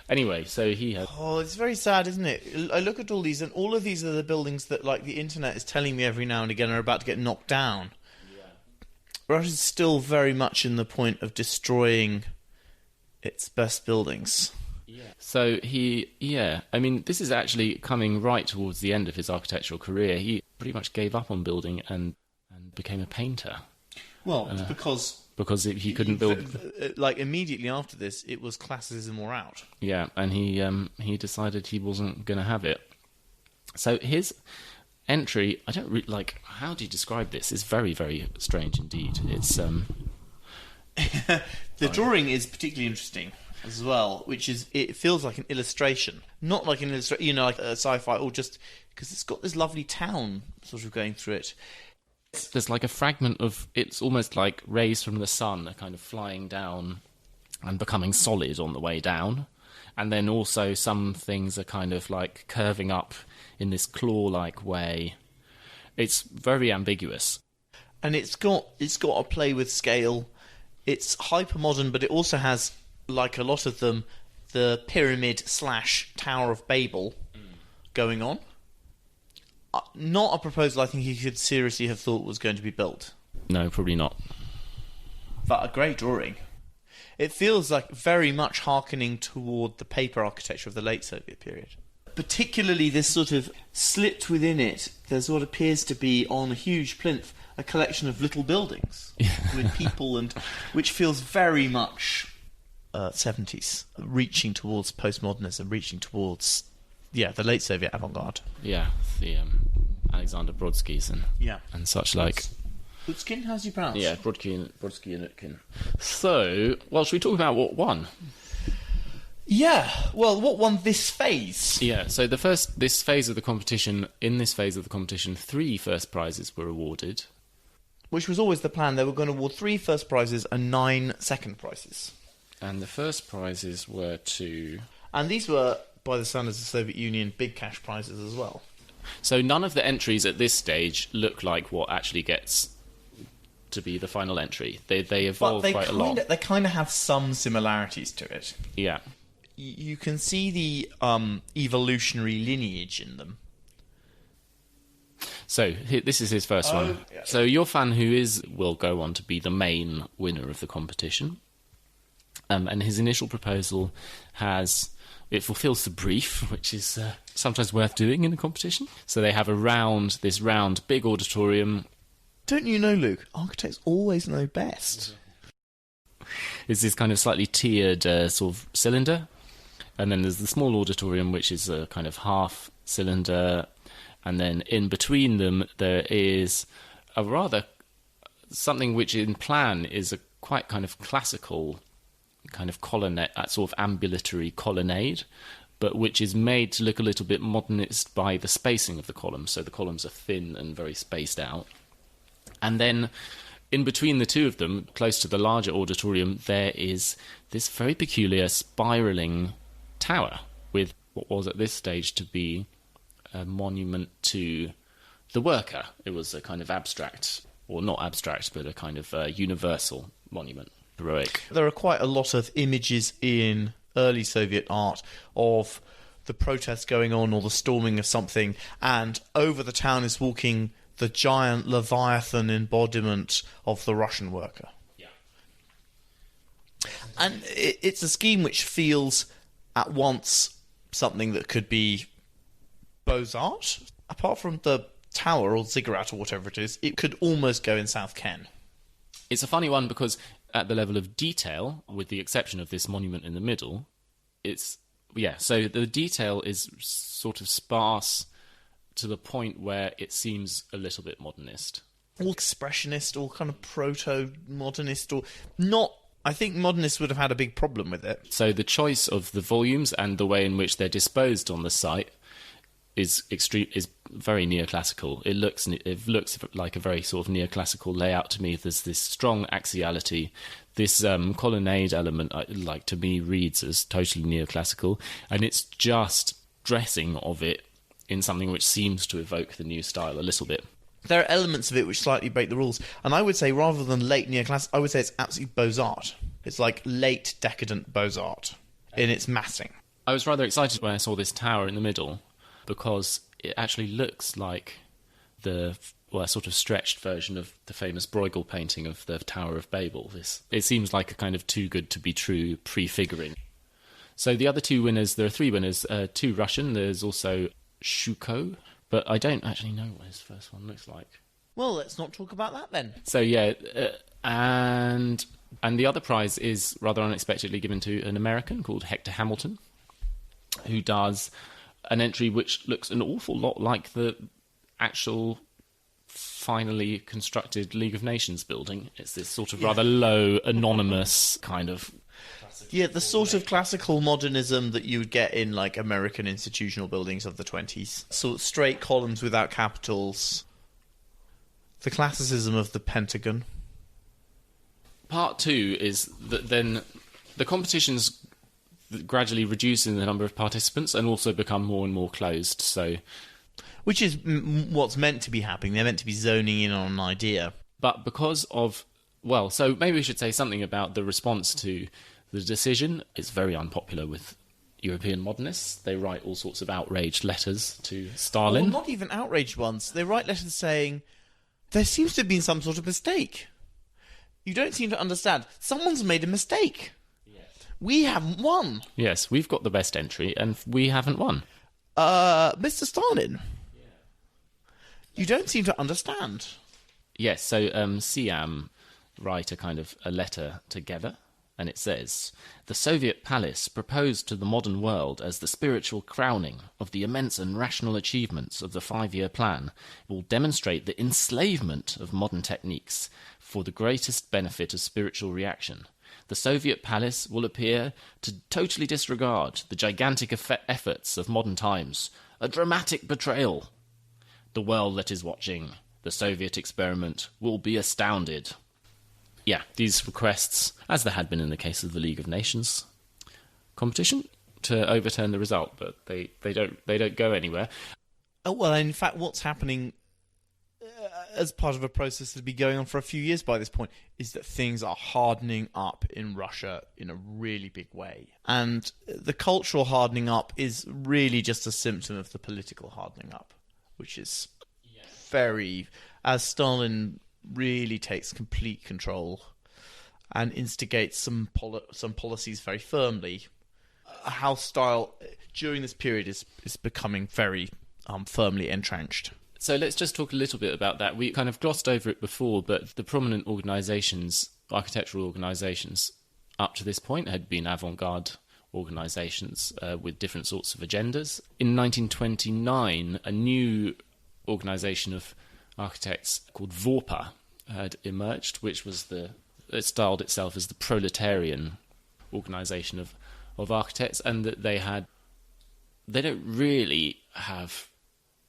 Anyway, so he had... Oh, it's very sad, isn't it? I look at all these, and all of these are the buildings that, like, the internet is telling me every now and again are about to get knocked down. Yeah. Russia's still very much in the point of destroying its best buildings. Yeah. So I mean, this is actually coming right towards the end of his architectural career. He pretty much gave up on building and became a painter. Well, because he couldn't build... Like, immediately after this, it was classicism or out. Yeah, and he decided he wasn't going to have it. So his entry, I don't really... Like, how do you describe this? It's very, very strange indeed. It's... The drawing is particularly interesting as well, which is... It feels like an illustration. Not like an illustration, like a sci-fi, or just... Because it's got this lovely town sort of going through it. There's like a fragment of... It's almost like rays from the sun are kind of flying down and becoming solid on the way down. And then also some things are kind of like curving up in this claw-like way. It's very ambiguous. And it's got to play with scale. It's hyper-modern, but it also has, like a lot of them, the pyramid/Tower of Babel going on. Not a proposal I think he could seriously have thought was going to be built. No, probably not. But a great drawing. It feels like very much hearkening toward the paper architecture of the late Soviet period. Particularly this sort of slit within it, there's what appears to be, on a huge plinth, a collection of little buildings with people, and which feels very much 70s, reaching towards postmodernism, reaching towards the late Soviet avant-garde. Yeah, the Alexander Brodskys and such like. Lutyens, how's you pronounce? Yeah, Brodsky and Lutkin. So, well, should we talk about what won? Yeah, well, what won this phase? Yeah, so in this phase of the competition, 3 first prizes were awarded. Which was always the plan. They were going to award 3 first prizes and 9 second prizes. And the first prizes were to... And these were, by the standards of the Soviet Union, big cash prizes as well. So none of the entries at this stage look like what actually gets to be the final entry. They evolve quite a lot. They kind of have some similarities to it. Yeah. You can see the evolutionary lineage in them. So this is his first one. Yeah. So your fan, will go on to be the main winner of the competition. And his initial proposal fulfills the brief, which is sometimes worth doing in a competition. So they have this round, big auditorium. Don't you know, Luke? Architects always know best. It's this kind of slightly tiered sort of cylinder. And then there's the small auditorium, which is a kind of half cylinder. And then in between them, there is something which in plan is a quite kind of classical kind of colonnade, sort of ambulatory colonnade, but which is made to look a little bit modernist by the spacing of the columns. So the columns are thin and very spaced out. And then in between the two of them, close to the larger auditorium, there is this very peculiar spiralling tower with what was at this stage to be a monument to the worker. It was a kind of abstract, or not abstract, but a kind of universal monument. Heroic. There are quite a lot of images in early Soviet art of the protests going on or the storming of something, and over the town is walking the giant Leviathan embodiment of the Russian worker. Yeah. And it's a scheme which feels at once something that could be Beaux-Arts. Apart from the tower or ziggurat or whatever it is, it could almost go in South Ken. It's a funny one because at the level of detail, with the exception of this monument in the middle, so the detail is sort of sparse to the point where it seems a little bit modernist. All expressionist, all kind of proto-modernist, or not. I think modernists would have had a big problem with it. So the choice of the volumes and the way in which they're disposed on the site is very neoclassical. It looks like a very sort of neoclassical layout to me. There's this strong axiality. This colonnade element, to me, reads as totally neoclassical, and it's just dressing of it in something which seems to evoke the new style a little bit. There are elements of it which slightly break the rules, and I would say rather than late neoclassical, I would say it's absolutely Beaux-Arts. It's like late decadent Beaux-Arts in its massing. I was rather excited when I saw this tower in the middle, because it actually looks like a sort of stretched version of the famous Bruegel painting of the Tower of Babel. It seems like a kind of too good to be true prefiguring. So the other 2 winners, there are 3 winners, 2 Russian. There's also Shuko, but I don't actually know what his first one looks like. Well, let's not talk about that then. So yeah, and the other prize is rather unexpectedly given to an American called Hector Hamilton, who does an entry which looks an awful lot like the actual finally constructed League of Nations building. It's this sort of rather low, anonymous kind of... Yeah, the sort of classical modernism that you would get in, like, American institutional buildings of the 20s. So straight columns without capitals. The classicism of the Pentagon. Part 2 is that then the competition's gradually reducing the number of participants and also become more and more closed. So, which is what's meant to be happening. They're meant to be zoning in on an idea. But because of, well, so maybe we should say something about the response to the decision. It's very unpopular with European modernists. They write all sorts of outraged letters to Stalin. Well, not even outraged ones. They write letters saying, there seems to have been some sort of mistake. You don't seem to understand. Someone's made a mistake. Yes. We haven't won. Yes, we've got the best entry, and we haven't won. Mr. Stalin, you don't seem to understand. Yes, so Siam write a letter together, and it says, "The Soviet palace proposed to the modern world as the spiritual crowning of the immense and rational achievements of the 5-year plan will demonstrate the enslavement of modern techniques for the greatest benefit of spiritual reaction. The Soviet palace will appear to totally disregard the gigantic efforts of modern times, a dramatic betrayal. The world that is watching the Soviet experiment will be astounded." Yeah, these requests, as there had been in the case of the League of Nations competition, to overturn the result, but they don't go anywhere. Oh, well, in fact, what's happening as part of a process that's been going on for a few years by this point is that things are hardening up in Russia in a really big way. And the cultural hardening up is really just a symptom of the political hardening up, which is very, as Stalin really takes complete control and instigates some policies very firmly. House style during this period is becoming very firmly entrenched. So let's just talk a little bit about that. We kind of glossed over it before, but the prominent organisations, architectural organisations, up to this point had been avant-garde organisations with different sorts of agendas. In 1929, a new organisation of architects called Vorpa had emerged, which was it styled itself as the proletarian organisation of architects, and that they don't really have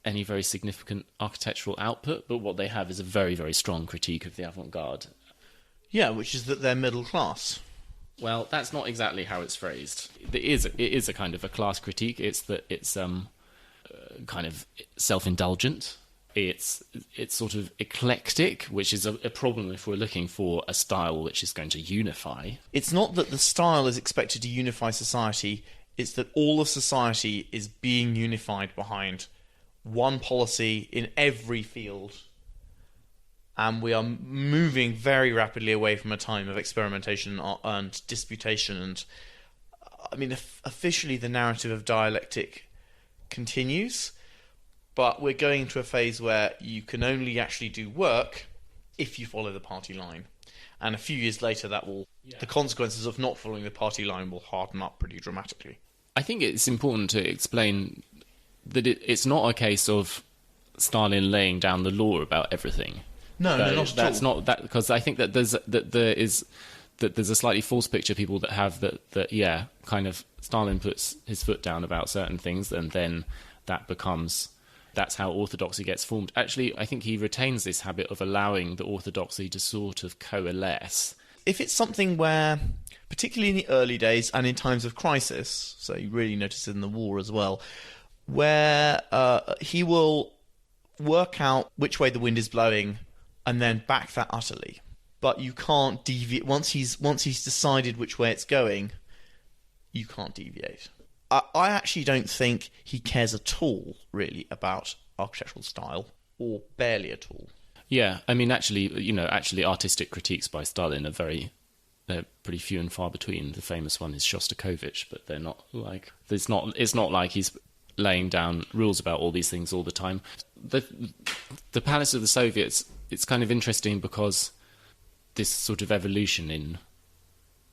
any very significant architectural output, but what they have is a very, very strong critique of the avant-garde. Yeah, which is that they're middle class. Well, that's not exactly how it's phrased. It is a kind of a class critique. It's that it's kind of self-indulgent. It's sort of eclectic, which is a problem if we're looking for a style which is going to unify. It's not that the style is expected to unify society, it's that all of society is being unified behind one policy in every field. And we are moving very rapidly away from a time of experimentation and disputation. And I mean, officially the narrative of dialectic continues, but we're going into a phase where you can only actually do work if you follow the party line. And a few years later, the consequences of not following the party line will harden up pretty dramatically. I think it's important to explain that it's not a case of Stalin laying down the law about everything. No, not at all. That's not that, because I think that there's a slightly false picture people that have that kind of Stalin puts his foot down about certain things, and then that's how orthodoxy gets formed. Actually, I think he retains this habit of allowing the orthodoxy to sort of coalesce. If it's something where, particularly in the early days and in times of crisis, so you really notice it in the war as well, where he will work out which way the wind is blowing and then back that utterly. But you can't deviate. Once he's decided which way it's going, you can't deviate. I actually don't think he cares at all, really, about architectural style, or barely at all. Yeah, I mean, actually, artistic critiques by Stalin they're pretty few and far between. The famous one is Shostakovich, but they're not like it's not like he's laying down rules about all these things all the time. The Palace of the Soviets, it's kind of interesting because this sort of evolution in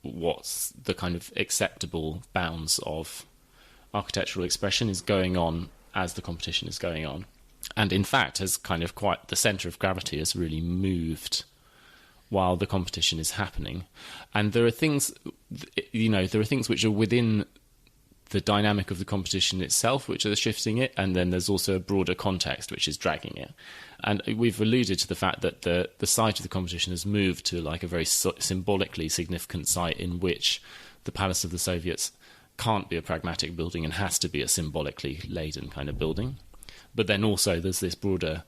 what's the kind of acceptable bounds of architectural expression is going on as the competition is going on, and in fact has kind of quite the centre of gravity has really moved while the competition is happening. And there are things which are within the dynamic of the competition itself which are shifting it, and then there's also a broader context which is dragging it. And we've alluded to the fact that the site of the competition has moved to like a very symbolically significant site in which the Palace of the Soviets can't be a pragmatic building and has to be a symbolically laden kind of building. But then also there's this broader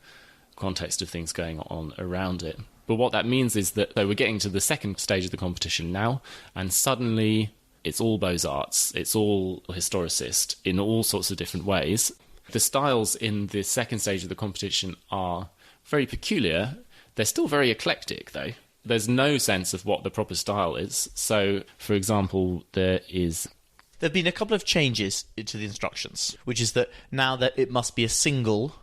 context of things going on around it. But what that means is that we're getting to the second stage of the competition now, and suddenly it's all Beaux-Arts, it's all historicist in all sorts of different ways. The styles in the second stage of the competition are very peculiar. They're still very eclectic, though. There's no sense of what the proper style is. So, for example, there have been a couple of changes to the instructions, which is that now that it must be a single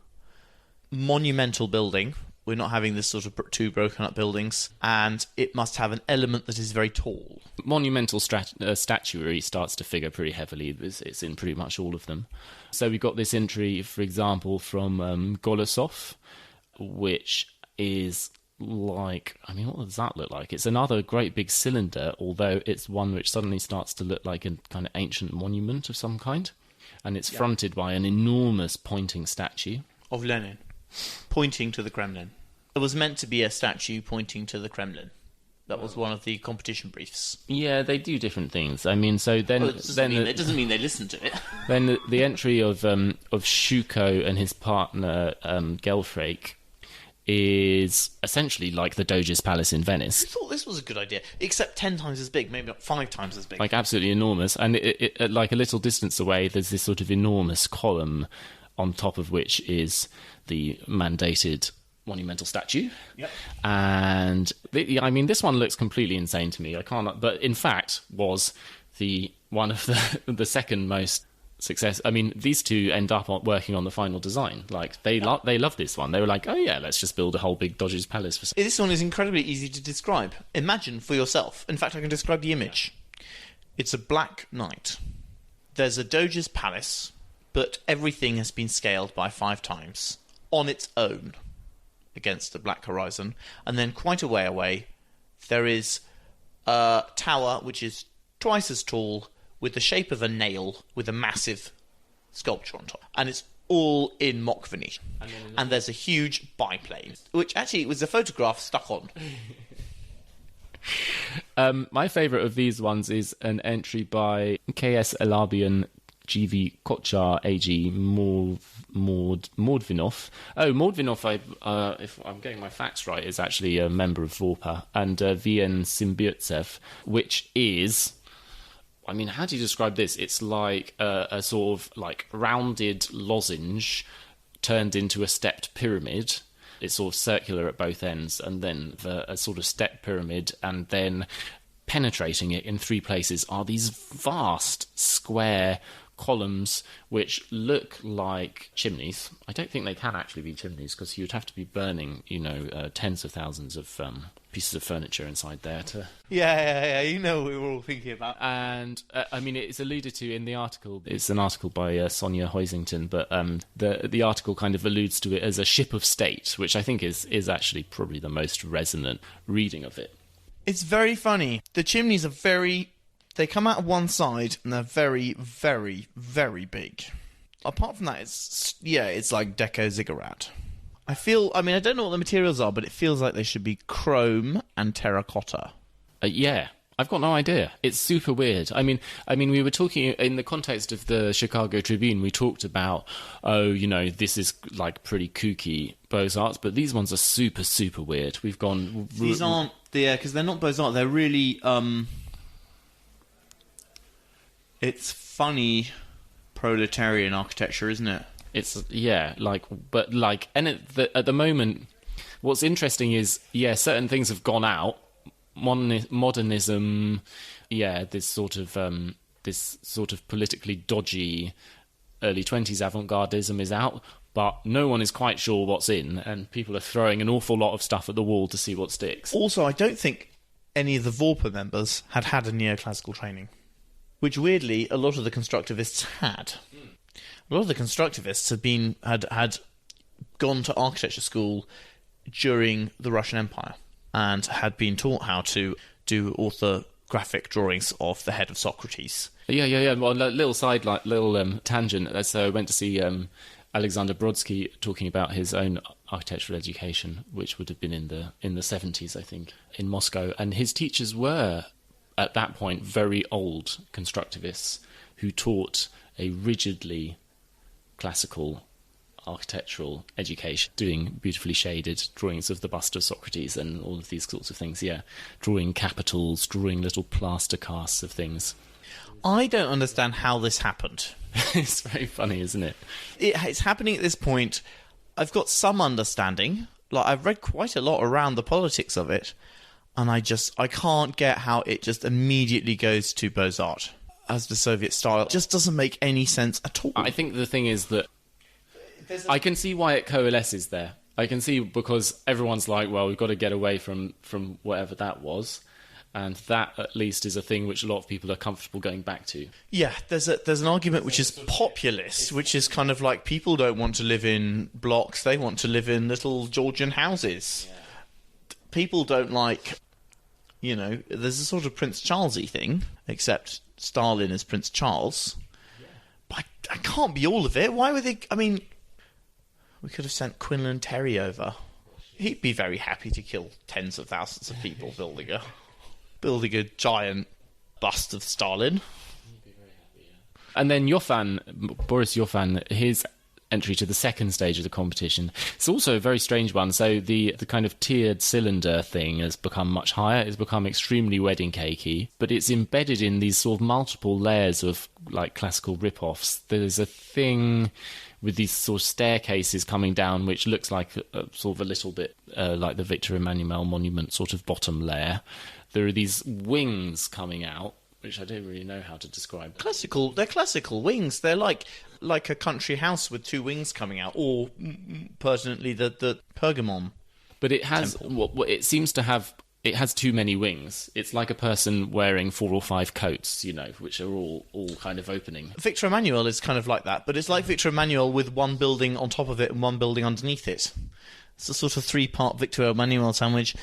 monumental building. We're not having this sort of two broken up buildings, and it must have an element that is very tall. Monumental statuary starts to figure pretty heavily. It's in pretty much all of them. So we've got this entry, for example, from Golosov, which is like, I mean, what does that look like? It's another great big cylinder, although it's one which suddenly starts to look like a kind of ancient monument of some kind. And it's fronted by an enormous pointing statue. Of Lenin, pointing to the Kremlin. It was meant to be a statue pointing to the Kremlin. That was one of the competition briefs. Yeah, they do different things. I mean, so then... Well, it doesn't mean they listen to it. Then the entry of Shuko and his partner, Gelfrake, is essentially like the Doge's Palace in Venice. I thought this was a good idea, except 10 times as big, maybe not 5 times as big. Like, absolutely enormous. And it, like a little distance away, there's this sort of enormous column on top of which is the mandated monumental statue. Yep. And I mean, this one looks completely insane to me. I can't, but in fact was one of the second most success. I mean, these two end up working on the final design. Like they love this one. They were like, oh yeah, let's just build a whole big Dodge's Palace for. This one is incredibly easy to describe. Imagine for yourself. In fact, I can describe the image. It's a black night. There's a Doge's Palace, but everything has been scaled by 5 times on its own against the black horizon. And then quite a way away, there is a tower which is twice as tall, with the shape of a nail, with a massive sculpture on top. And it's all in mock Venetian. And there's a huge biplane, which actually was a photograph stuck on. My favourite of these ones is an entry by K.S. Elabian, G.V. Kochar, A.G. Mordvinov. Oh, Mordvinov, if I'm getting my facts right, is actually a member of Vorpa. And V.N. Simbyotsev, which is... I mean, how do you describe this? It's like a sort of like rounded lozenge turned into a stepped pyramid. It's sort of circular at both ends, and then a sort of stepped pyramid, and then penetrating it in 3 places are these vast square columns which look like chimneys. I don't think they can actually be chimneys, because you'd have to be burning, tens of thousands of pieces of furniture inside there to... Yeah, you know what we were all thinking about. And, I mean, it's alluded to in the article. It's an article by Sonia Hoisington, but the article kind of alludes to it as a ship of state, which I think is actually probably the most resonant reading of it. It's very funny. The chimneys are very... They come out of one side, and they're very, very, very big. Apart from that, it's like Deco Ziggurat. I don't know what the materials are, but it feels like they should be chrome and terracotta. Yeah, I've got no idea. It's super weird. I mean, we were talking in the context of the Chicago Tribune. We talked about, this is like pretty kooky Beaux-Arts, but these ones are super, super weird. We've gone. These aren't there because they're not Beaux-Arts. They're really. It's funny proletarian architecture, isn't it? It's at the moment, what's interesting is, certain things have gone out. Modernism, this sort of politically dodgy early 20s avant-gardism is out, but no one is quite sure what's in, and people are throwing an awful lot of stuff at the wall to see what sticks. Also, I don't think any of the Vorpa members had a neoclassical training, which weirdly a lot of the Constructivists had. A lot of the Constructivists had gone to architecture school during the Russian Empire and had been taught how to do orthographic drawings of the head of Socrates. Yeah. Well, little tangent. So I went to see Alexander Brodsky talking about his own architectural education, which would have been in the 70s, I think, in Moscow. And his teachers were, at that point, very old constructivists who taught a rigidly classical architectural education, doing beautifully shaded drawings of the bust of Socrates and all of these sorts of things, yeah. Drawing capitals, drawing little plaster casts of things. I don't understand how this happened. It's very funny, isn't it? It's happening at this point. I've got some understanding. Like, I've read quite a lot around the politics of it, and I can't get how it just immediately goes to Beaux-Arts as the Soviet style. It just doesn't make any sense at all. I think the thing is that I can see why it coalesces there. I can see, because everyone's like, well, we've got to get away from whatever that was. And that, at least, is a thing which a lot of people are comfortable going back to. Yeah, there's an argument which is populist, which is kind of like, people don't want to live in blocks, they want to live in little Georgian houses. Yeah. People don't like, there's a sort of Prince Charles-y thing, except Stalin is Prince Charles. Yeah. But I can't be all of it. Why were they... I mean, we could have sent Quinlan Terry over. He'd be very happy to kill tens of thousands of people building a giant bust of Stalin. And then Boris Yofan, his entry to the second stage of the competition, it's also a very strange one. So the kind of tiered cylinder thing has become much higher. It's become extremely wedding cakey, but it's embedded in these sort of multiple layers of like classical rip-offs. There's a thing with these sort of staircases coming down, which looks like sort of a little bit like the Victor Emmanuel monument sort of bottom layer. There are these wings coming out, which I don't really know how to describe. They're classical wings. They're like a country house with two wings coming out, or pertinently the Pergamon. But it has temple. It seems to have. It has too many wings. It's like a person wearing 4 or 5 coats, which are all kind of opening. Victor Emmanuel is kind of like that, but it's like Victor Emmanuel with one building on top of it and one building underneath it. It's a sort of 3-part Victor Emmanuel sandwich.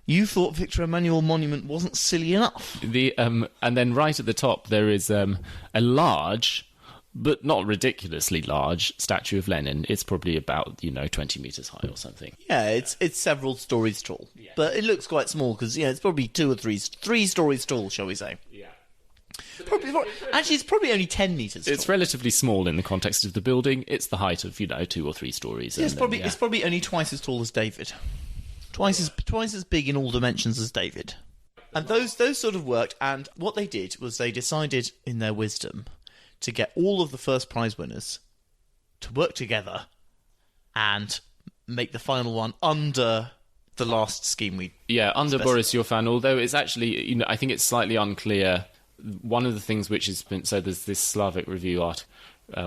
You thought Victor Emmanuel Monument wasn't silly enough. And then right at the top there is a large, but not ridiculously large, statue of Lenin. It's probably about 20 meters high or something. Yeah, it's several stories tall, but it looks quite small because it's probably 2 or 3 stories tall, shall we say? Yeah. Actually, it's probably only 10 meters tall. It's relatively small in the context of the building. It's the height of 2 or 3 stories. Yeah, it's probably only twice as tall as David. Twice as big in all dimensions as David. And those sort of worked, and what they did was they decided in their wisdom to get all of the first prize winners to work together and make the final one under the last scheme under Boris Yofan, although it's actually, I think it's slightly unclear. One of the things which has been... So there's this Slavic Review article,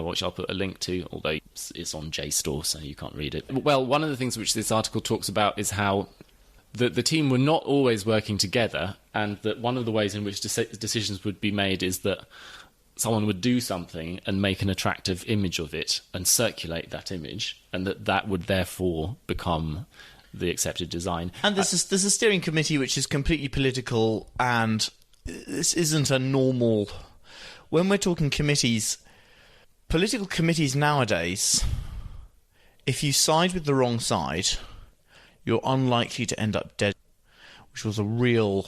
which I'll put a link to, although it's on JSTOR, so you can't read it. Well, one of the things which this article talks about is how the team were not always working together, and that one of the ways in which decisions would be made is that someone would do something and make an attractive image of it and circulate that image, and that would therefore become the accepted design. And there's a steering committee which is completely political, and this isn't a normal... When we're talking committees... Political committees nowadays, if you side with the wrong side, you're unlikely to end up dead, which was a real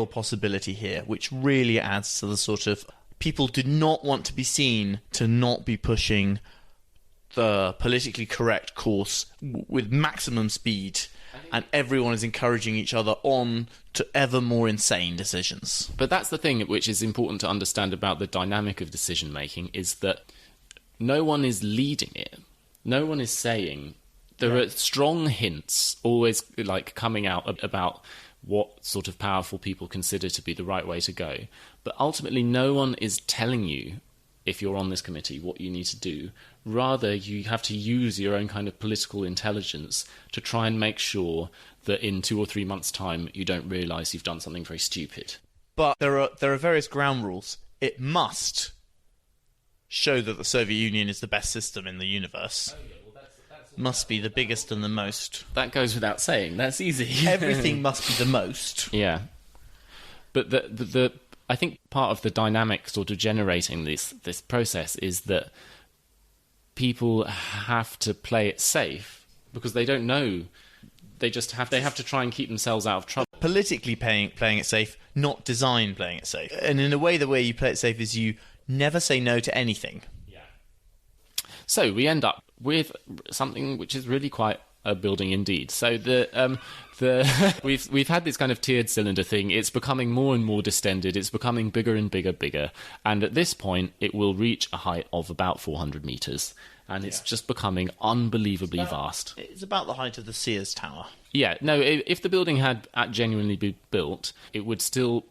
possibility here, which really adds to the sort of... People do not want to be seen to not be pushing the politically correct course with maximum speed, and everyone is encouraging each other on to ever more insane decisions. But that's the thing which is important to understand about the dynamic of decision-making, is that no one is leading it. No one is saying... There are strong hints always coming out about what sort of powerful people consider to be the right way to go. But ultimately, no one is telling you, if you're on this committee, what you need to do. Rather, you have to use your own kind of political intelligence to try and make sure that in 2 or 3 months' time you don't realise you've done something very stupid. But there are various ground rules. It must show that the Soviet Union is the best system in the universe. Must be the biggest and the most. That goes without saying. That's easy. Everything must be the most. Yeah. But the I think part of the dynamic sort of generating this process is that people have to play it safe because they don't know. They have to try and keep themselves out of trouble. Politically playing it safe, not design playing it safe. And in a way, the way you play it safe is you never say no to anything. So we end up with something which is really quite a building indeed. So we've had this kind of tiered cylinder thing. It's becoming more and more distended. It's becoming bigger and bigger. And at this point, it will reach a height of about 400 metres. And it's just becoming unbelievably vast. It's about the height of the Sears Tower. Yeah, no, if the building had genuinely been built, it would still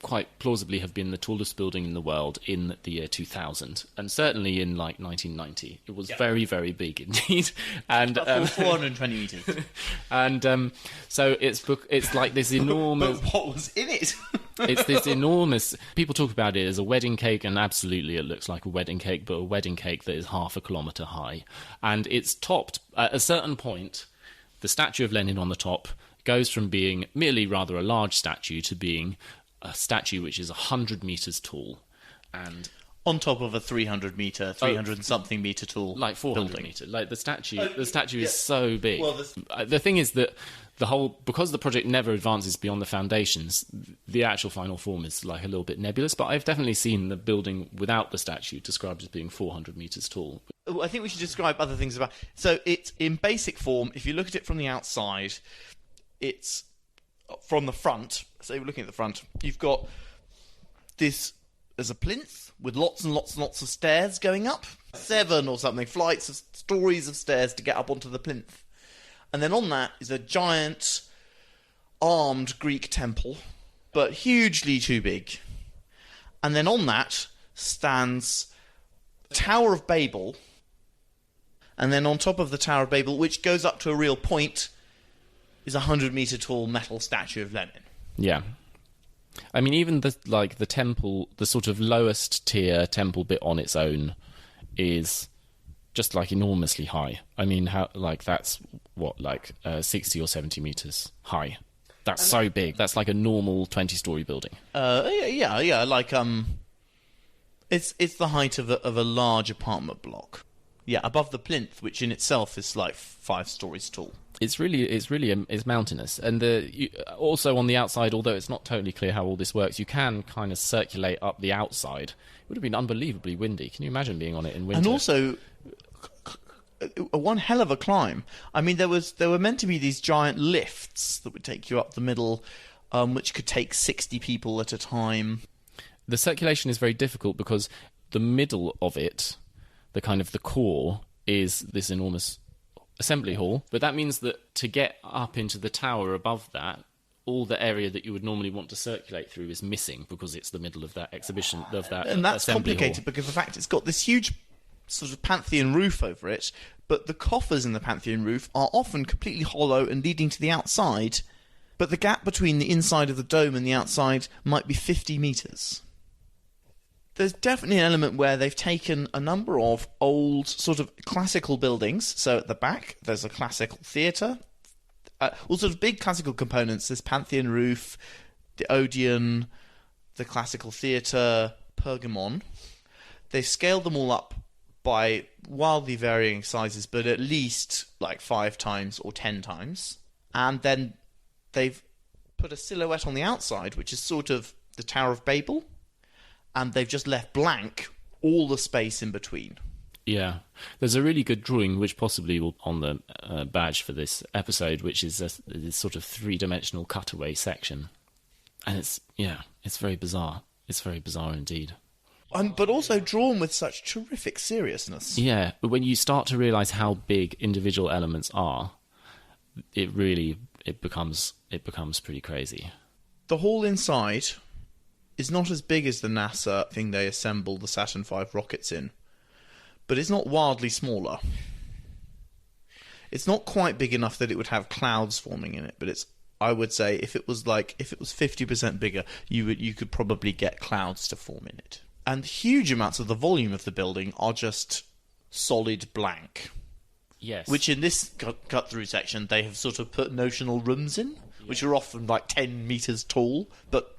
quite plausibly have been the tallest building in the world in the year 2000, and certainly in like 1990. It was very, very big indeed. And 420 metres. And so it's like this enormous... But what was in it? It's this enormous... People talk about it as a wedding cake, and absolutely it looks like a wedding cake, but a wedding cake that is half a kilometre high. And it's topped... At a certain point, the statue of Lenin on the top goes from being merely rather a large statue to being a statue which is 100 metres tall. And on top of a 300-something metre tall like 400 building. metre. Like the statue is so big. Well, the thing is that because the project never advances beyond the foundations, the actual final form is like a little bit nebulous, but I've definitely seen the building without the statue described as being 400 metres tall. I think we should describe other things about... So it's in basic form, if you look at it from the outside, it's from the front. So we're looking at the front. You've got this as a plinth with lots and lots and lots of stairs going up. 7 or something, flights of stories of stairs to get up onto the plinth. And then on that is a giant armed Greek temple, but hugely too big. And then on that stands the Tower of Babel. And then on top of the Tower of Babel, which goes up to a real point, is a 100-metre tall metal statue of Lenin. Yeah. I mean, even the temple, the sort of lowest tier temple bit on its own is just like enormously high. I mean, that's 60 or 70 metres high. That's so big. That's like a normal 20-story building. Yeah. Like it's the height of a large apartment block. Yeah, above the plinth, which in itself is like 5 stories tall. It's mountainous, and also on the outside, although it's not totally clear how all this works, you can kind of circulate up the outside. It would have been unbelievably windy. Can you imagine being on it in winter? And also, one hell of a climb. I mean, there were meant to be these giant lifts that would take you up the middle, which could take 60 people at a time. The circulation is very difficult because the middle of it, the kind of the core, is this enormous assembly hall, but that means that to get up into the tower above that, all the area that you would normally want to circulate through is missing because it's the middle of that exhibition, of that and that's assembly complicated hall. Because the fact it's got this huge sort of Pantheon roof over it, but the coffers in the Pantheon roof are often completely hollow and leading to the outside, but the gap between the inside of the dome and the outside might be 50 metres. There's definitely an element where they've taken a number of old sort of classical buildings. So at the back, there's a classical theatre. All sort of big classical components. There's Pantheon roof, the Odeon, the classical theatre, Pergamon. They've scaled them all up by wildly varying sizes, but at least like 5 times or 10 times. And then they've put a silhouette on the outside, which is sort of the Tower of Babel. And they've just left blank all the space in between. Yeah. There's a really good drawing, which possibly will on the badge for this episode, which is this sort of 3-dimensional cutaway section. And it's very bizarre. It's very bizarre indeed. But also drawn with such terrific seriousness. Yeah, but when you start to realise how big individual elements are, it becomes pretty crazy. The hall inside is not as big as the NASA thing they assembled the Saturn V rockets in, but it's not wildly smaller. It's not quite big enough that it would have clouds forming in it, but I would say if it was 50% bigger, you could probably get clouds to form in it. And huge amounts of the volume of the building are just solid blank. Yes. Which in this cut-through section, they have sort of put notional rooms in, which are often like 10 metres tall, but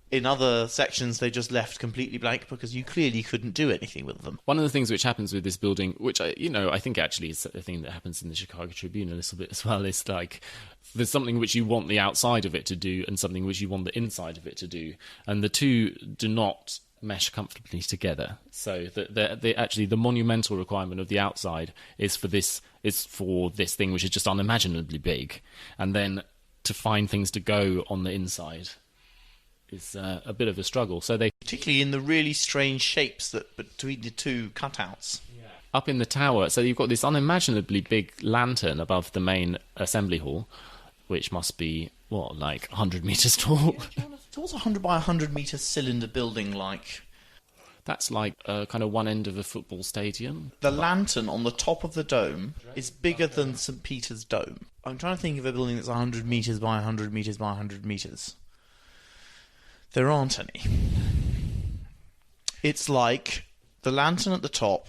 in other sections, they just left completely blank because you clearly couldn't do anything with them. One of the things which happens with this building, which I think actually is a thing that happens in the Chicago Tribune a little bit as well, is like there's something which you want the outside of it to do and something which you want the inside of it to do. And the two do not mesh comfortably together. So the monumental requirement of the outside is for this thing which is just unimaginably big, and then to find things to go on the inside is a bit of a struggle. So they, particularly in the really strange shapes that between the two cutouts. Up in the tower, so you've got this unimaginably big lantern above the main assembly hall, which must be, like 100 metres tall? It was 100 by 100 metre cylinder building, like. That's like kind of one end of a football stadium. The lantern on the top of the dome is bigger than St. Peter's Dome. I'm trying to think of a building that's 100 metres by 100 metres by 100 metres. There aren't any. It's like the lantern at the top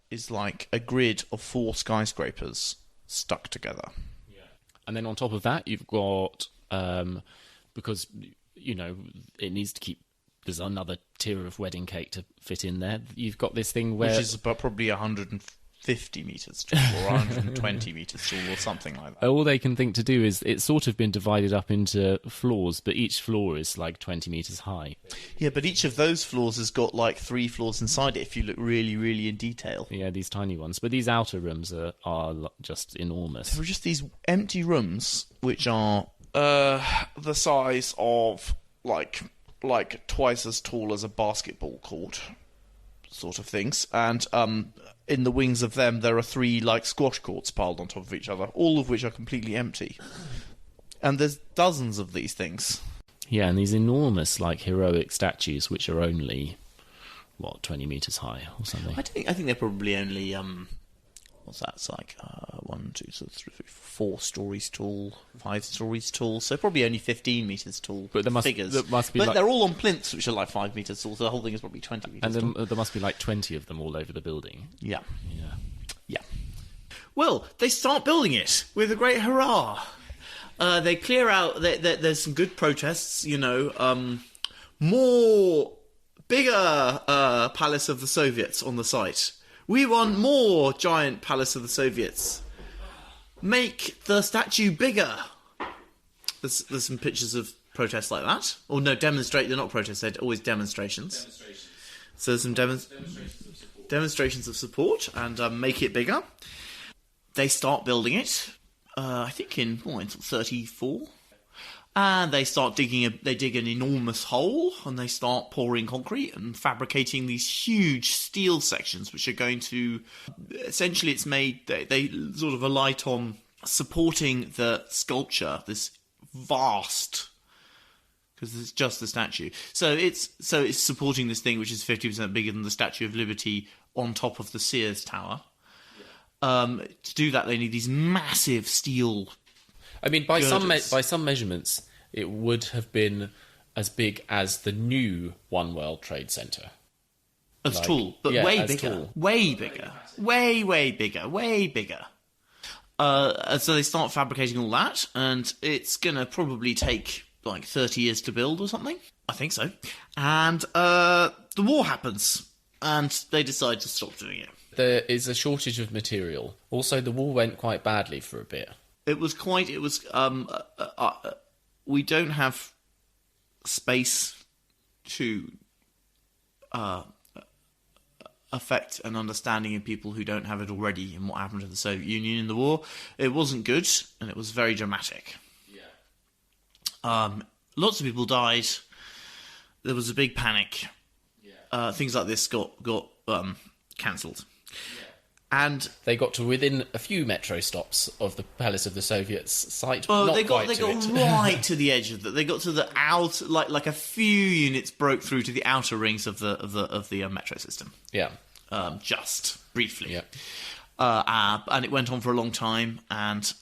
is like a grid of 4 skyscrapers stuck together. Yeah. And then on top of that, you've got, because, it needs to keep, there's another tier of wedding cake to fit in there. You've got this thing where... Which is about probably 150 metres tall or 120 metres tall or something like that. All they can think to do is, it's sort of been divided up into floors, but each floor is like 20 metres high. Yeah, but each of those floors has got like 3 floors inside it if you look really, really in detail. Yeah, these tiny ones. But these outer rooms are just enormous. There are just these empty rooms which are the size of like twice as tall as a basketball court, sort of things. And in the wings of them, there are 3 like squash courts piled on top of each other, all of which are completely empty. And there's dozens of these things. Yeah, and these enormous, like, heroic statues, which are only, 20 metres high or something. I think they're probably only, what's that? It's like 1, 2, 3, 4 stories tall, 5 stories tall, so probably only 15 metres tall. But there must be but they're all on plinths, which are like 5 metres tall, so the whole thing is probably 20 metres tall. And there must be like 20 of them all over the building. Yeah. Yeah. Yeah. Well, they start building it with a great hurrah. They clear out. There's some good protests. More bigger Palace of the Soviets on the site. We want more giant Palace of the Soviets. Make the statue bigger. There's some pictures of protests like that. Or no, demonstrate. They're not protests. They're always demonstrations. So there's some demonstrations of support and make it bigger. They start building it. I think in 34, and they start they dig an enormous hole, and they start pouring concrete and fabricating these huge steel sections, which are going to essentially they sort of alight on supporting the sculpture, this vast, because it's just the statue. So it's supporting this thing which is 50% bigger than the Statue of Liberty on top of the Sears Tower. To do that, they need these massive steel. I mean, by some measurements, it would have been as big as the new One World Trade Center. As tall, but way bigger. Tall. Way bigger. Way bigger. Way bigger. So they start fabricating all that, and it's going to probably take like 30 years to build or something. I think so. And the war happens, and they decide to stop doing it. There is a shortage of material. Also, the war went quite badly for a bit. We don't have space to affect an understanding in people who don't have it already in what happened to the Soviet Union in the war. It wasn't good, and it was very dramatic. Yeah. Lots of people died. There was a big panic. Yeah. Things like this got cancelled. And they got to within a few metro stops of the Palace of the Soviets site. They got right to the edge of it. They got to the out, like a few units broke through to the outer rings of the metro system. Yeah, just briefly. Yeah, and it went on for a long time, and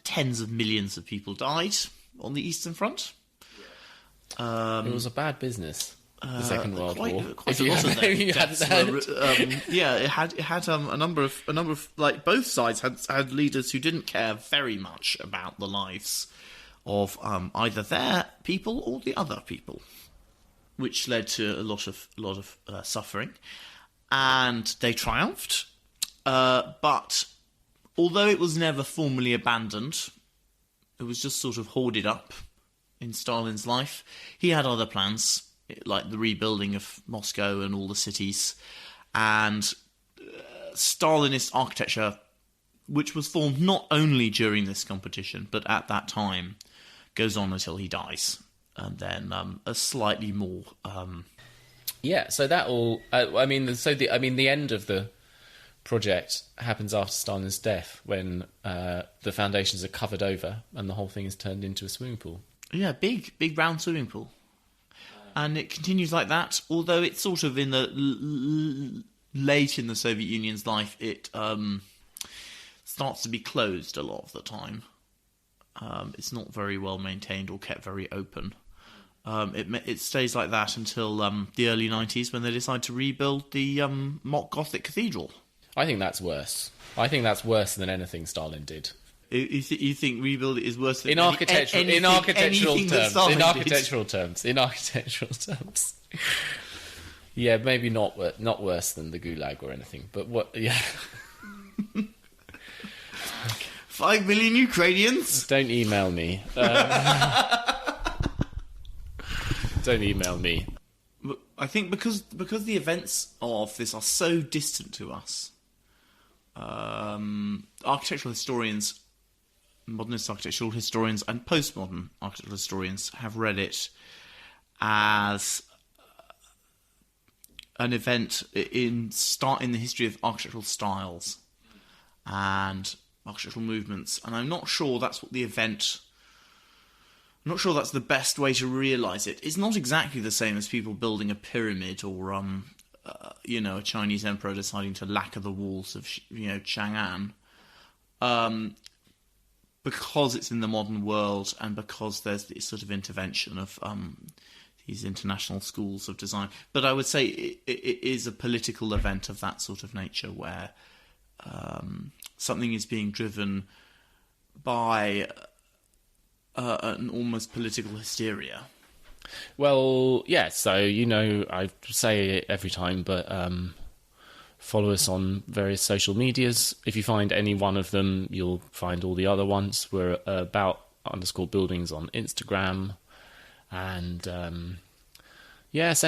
tens of millions of people died on the Eastern Front. It was a bad business. The Second World War. Quite a lot of them. It had a number of like both sides had leaders who didn't care very much about the lives of either their people or the other people, which led to a lot of suffering. And they triumphed, but although it was never formally abandoned, it was just sort of hoarded up in Stalin's life. He had other plans. like the rebuilding of Moscow and all the cities, and Stalinist architecture, which was formed not only during this competition but at that time, goes on until he dies, and then a slightly more. So that all. The end of the project happens after Stalin's death, when the foundations are covered over and the whole thing is turned into a swimming pool. Yeah, big round swimming pool, and it continues like that. Although it's sort of in the late in the Soviet Union's life, it starts to be closed a lot of the time. It's not very well maintained or kept very open. It stays like that until the early 90s, when they decide to rebuild the mock Gothic cathedral. I think that's worse. I think that's worse than anything Stalin did. You think rebuild it is worse than in architectural terms? Yeah, maybe not worse than the Gulag or anything, but what? Yeah. 5 million Ukrainians. Don't email me. Don't email me. I think because the events of this are so distant to us, architectural historians, modernist architectural historians, and postmodern architectural historians have read it as an event in the history of architectural styles and architectural movements, and I'm not sure that's what the event. I'm not sure that's the best way to realise it. It's not exactly the same as people building a pyramid or, a Chinese emperor deciding to lacquer the walls of, Chang'an. Because it's in the modern world, and because there's this sort of intervention of these international schools of design. But I would say it is a political event of that sort of nature, where something is being driven by an almost political hysteria. Well, yeah, so, I say it every time, but follow us on various social medias. If you find any one of them, you'll find all the other ones. We're about_buildings on Instagram. And, send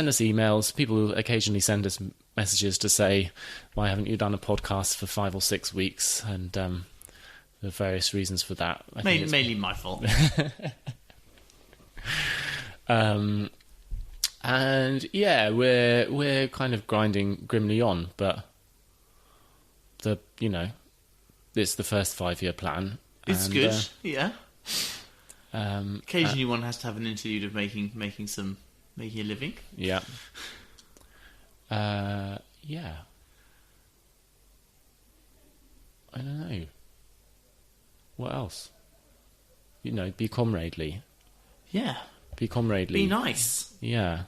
us emails. People occasionally send us messages to say, why haven't you done a podcast for 5 or 6 weeks? And there are various reasons for that. Mainly my fault. And yeah, we're kind of grinding grimly on, but it's the first 5-year plan. It's good, yeah. Occasionally, one has to have an interlude of making a living. Yeah. Yeah. I don't know. What else? Be comradely. Yeah. Be comradely. Be nice. Yeah.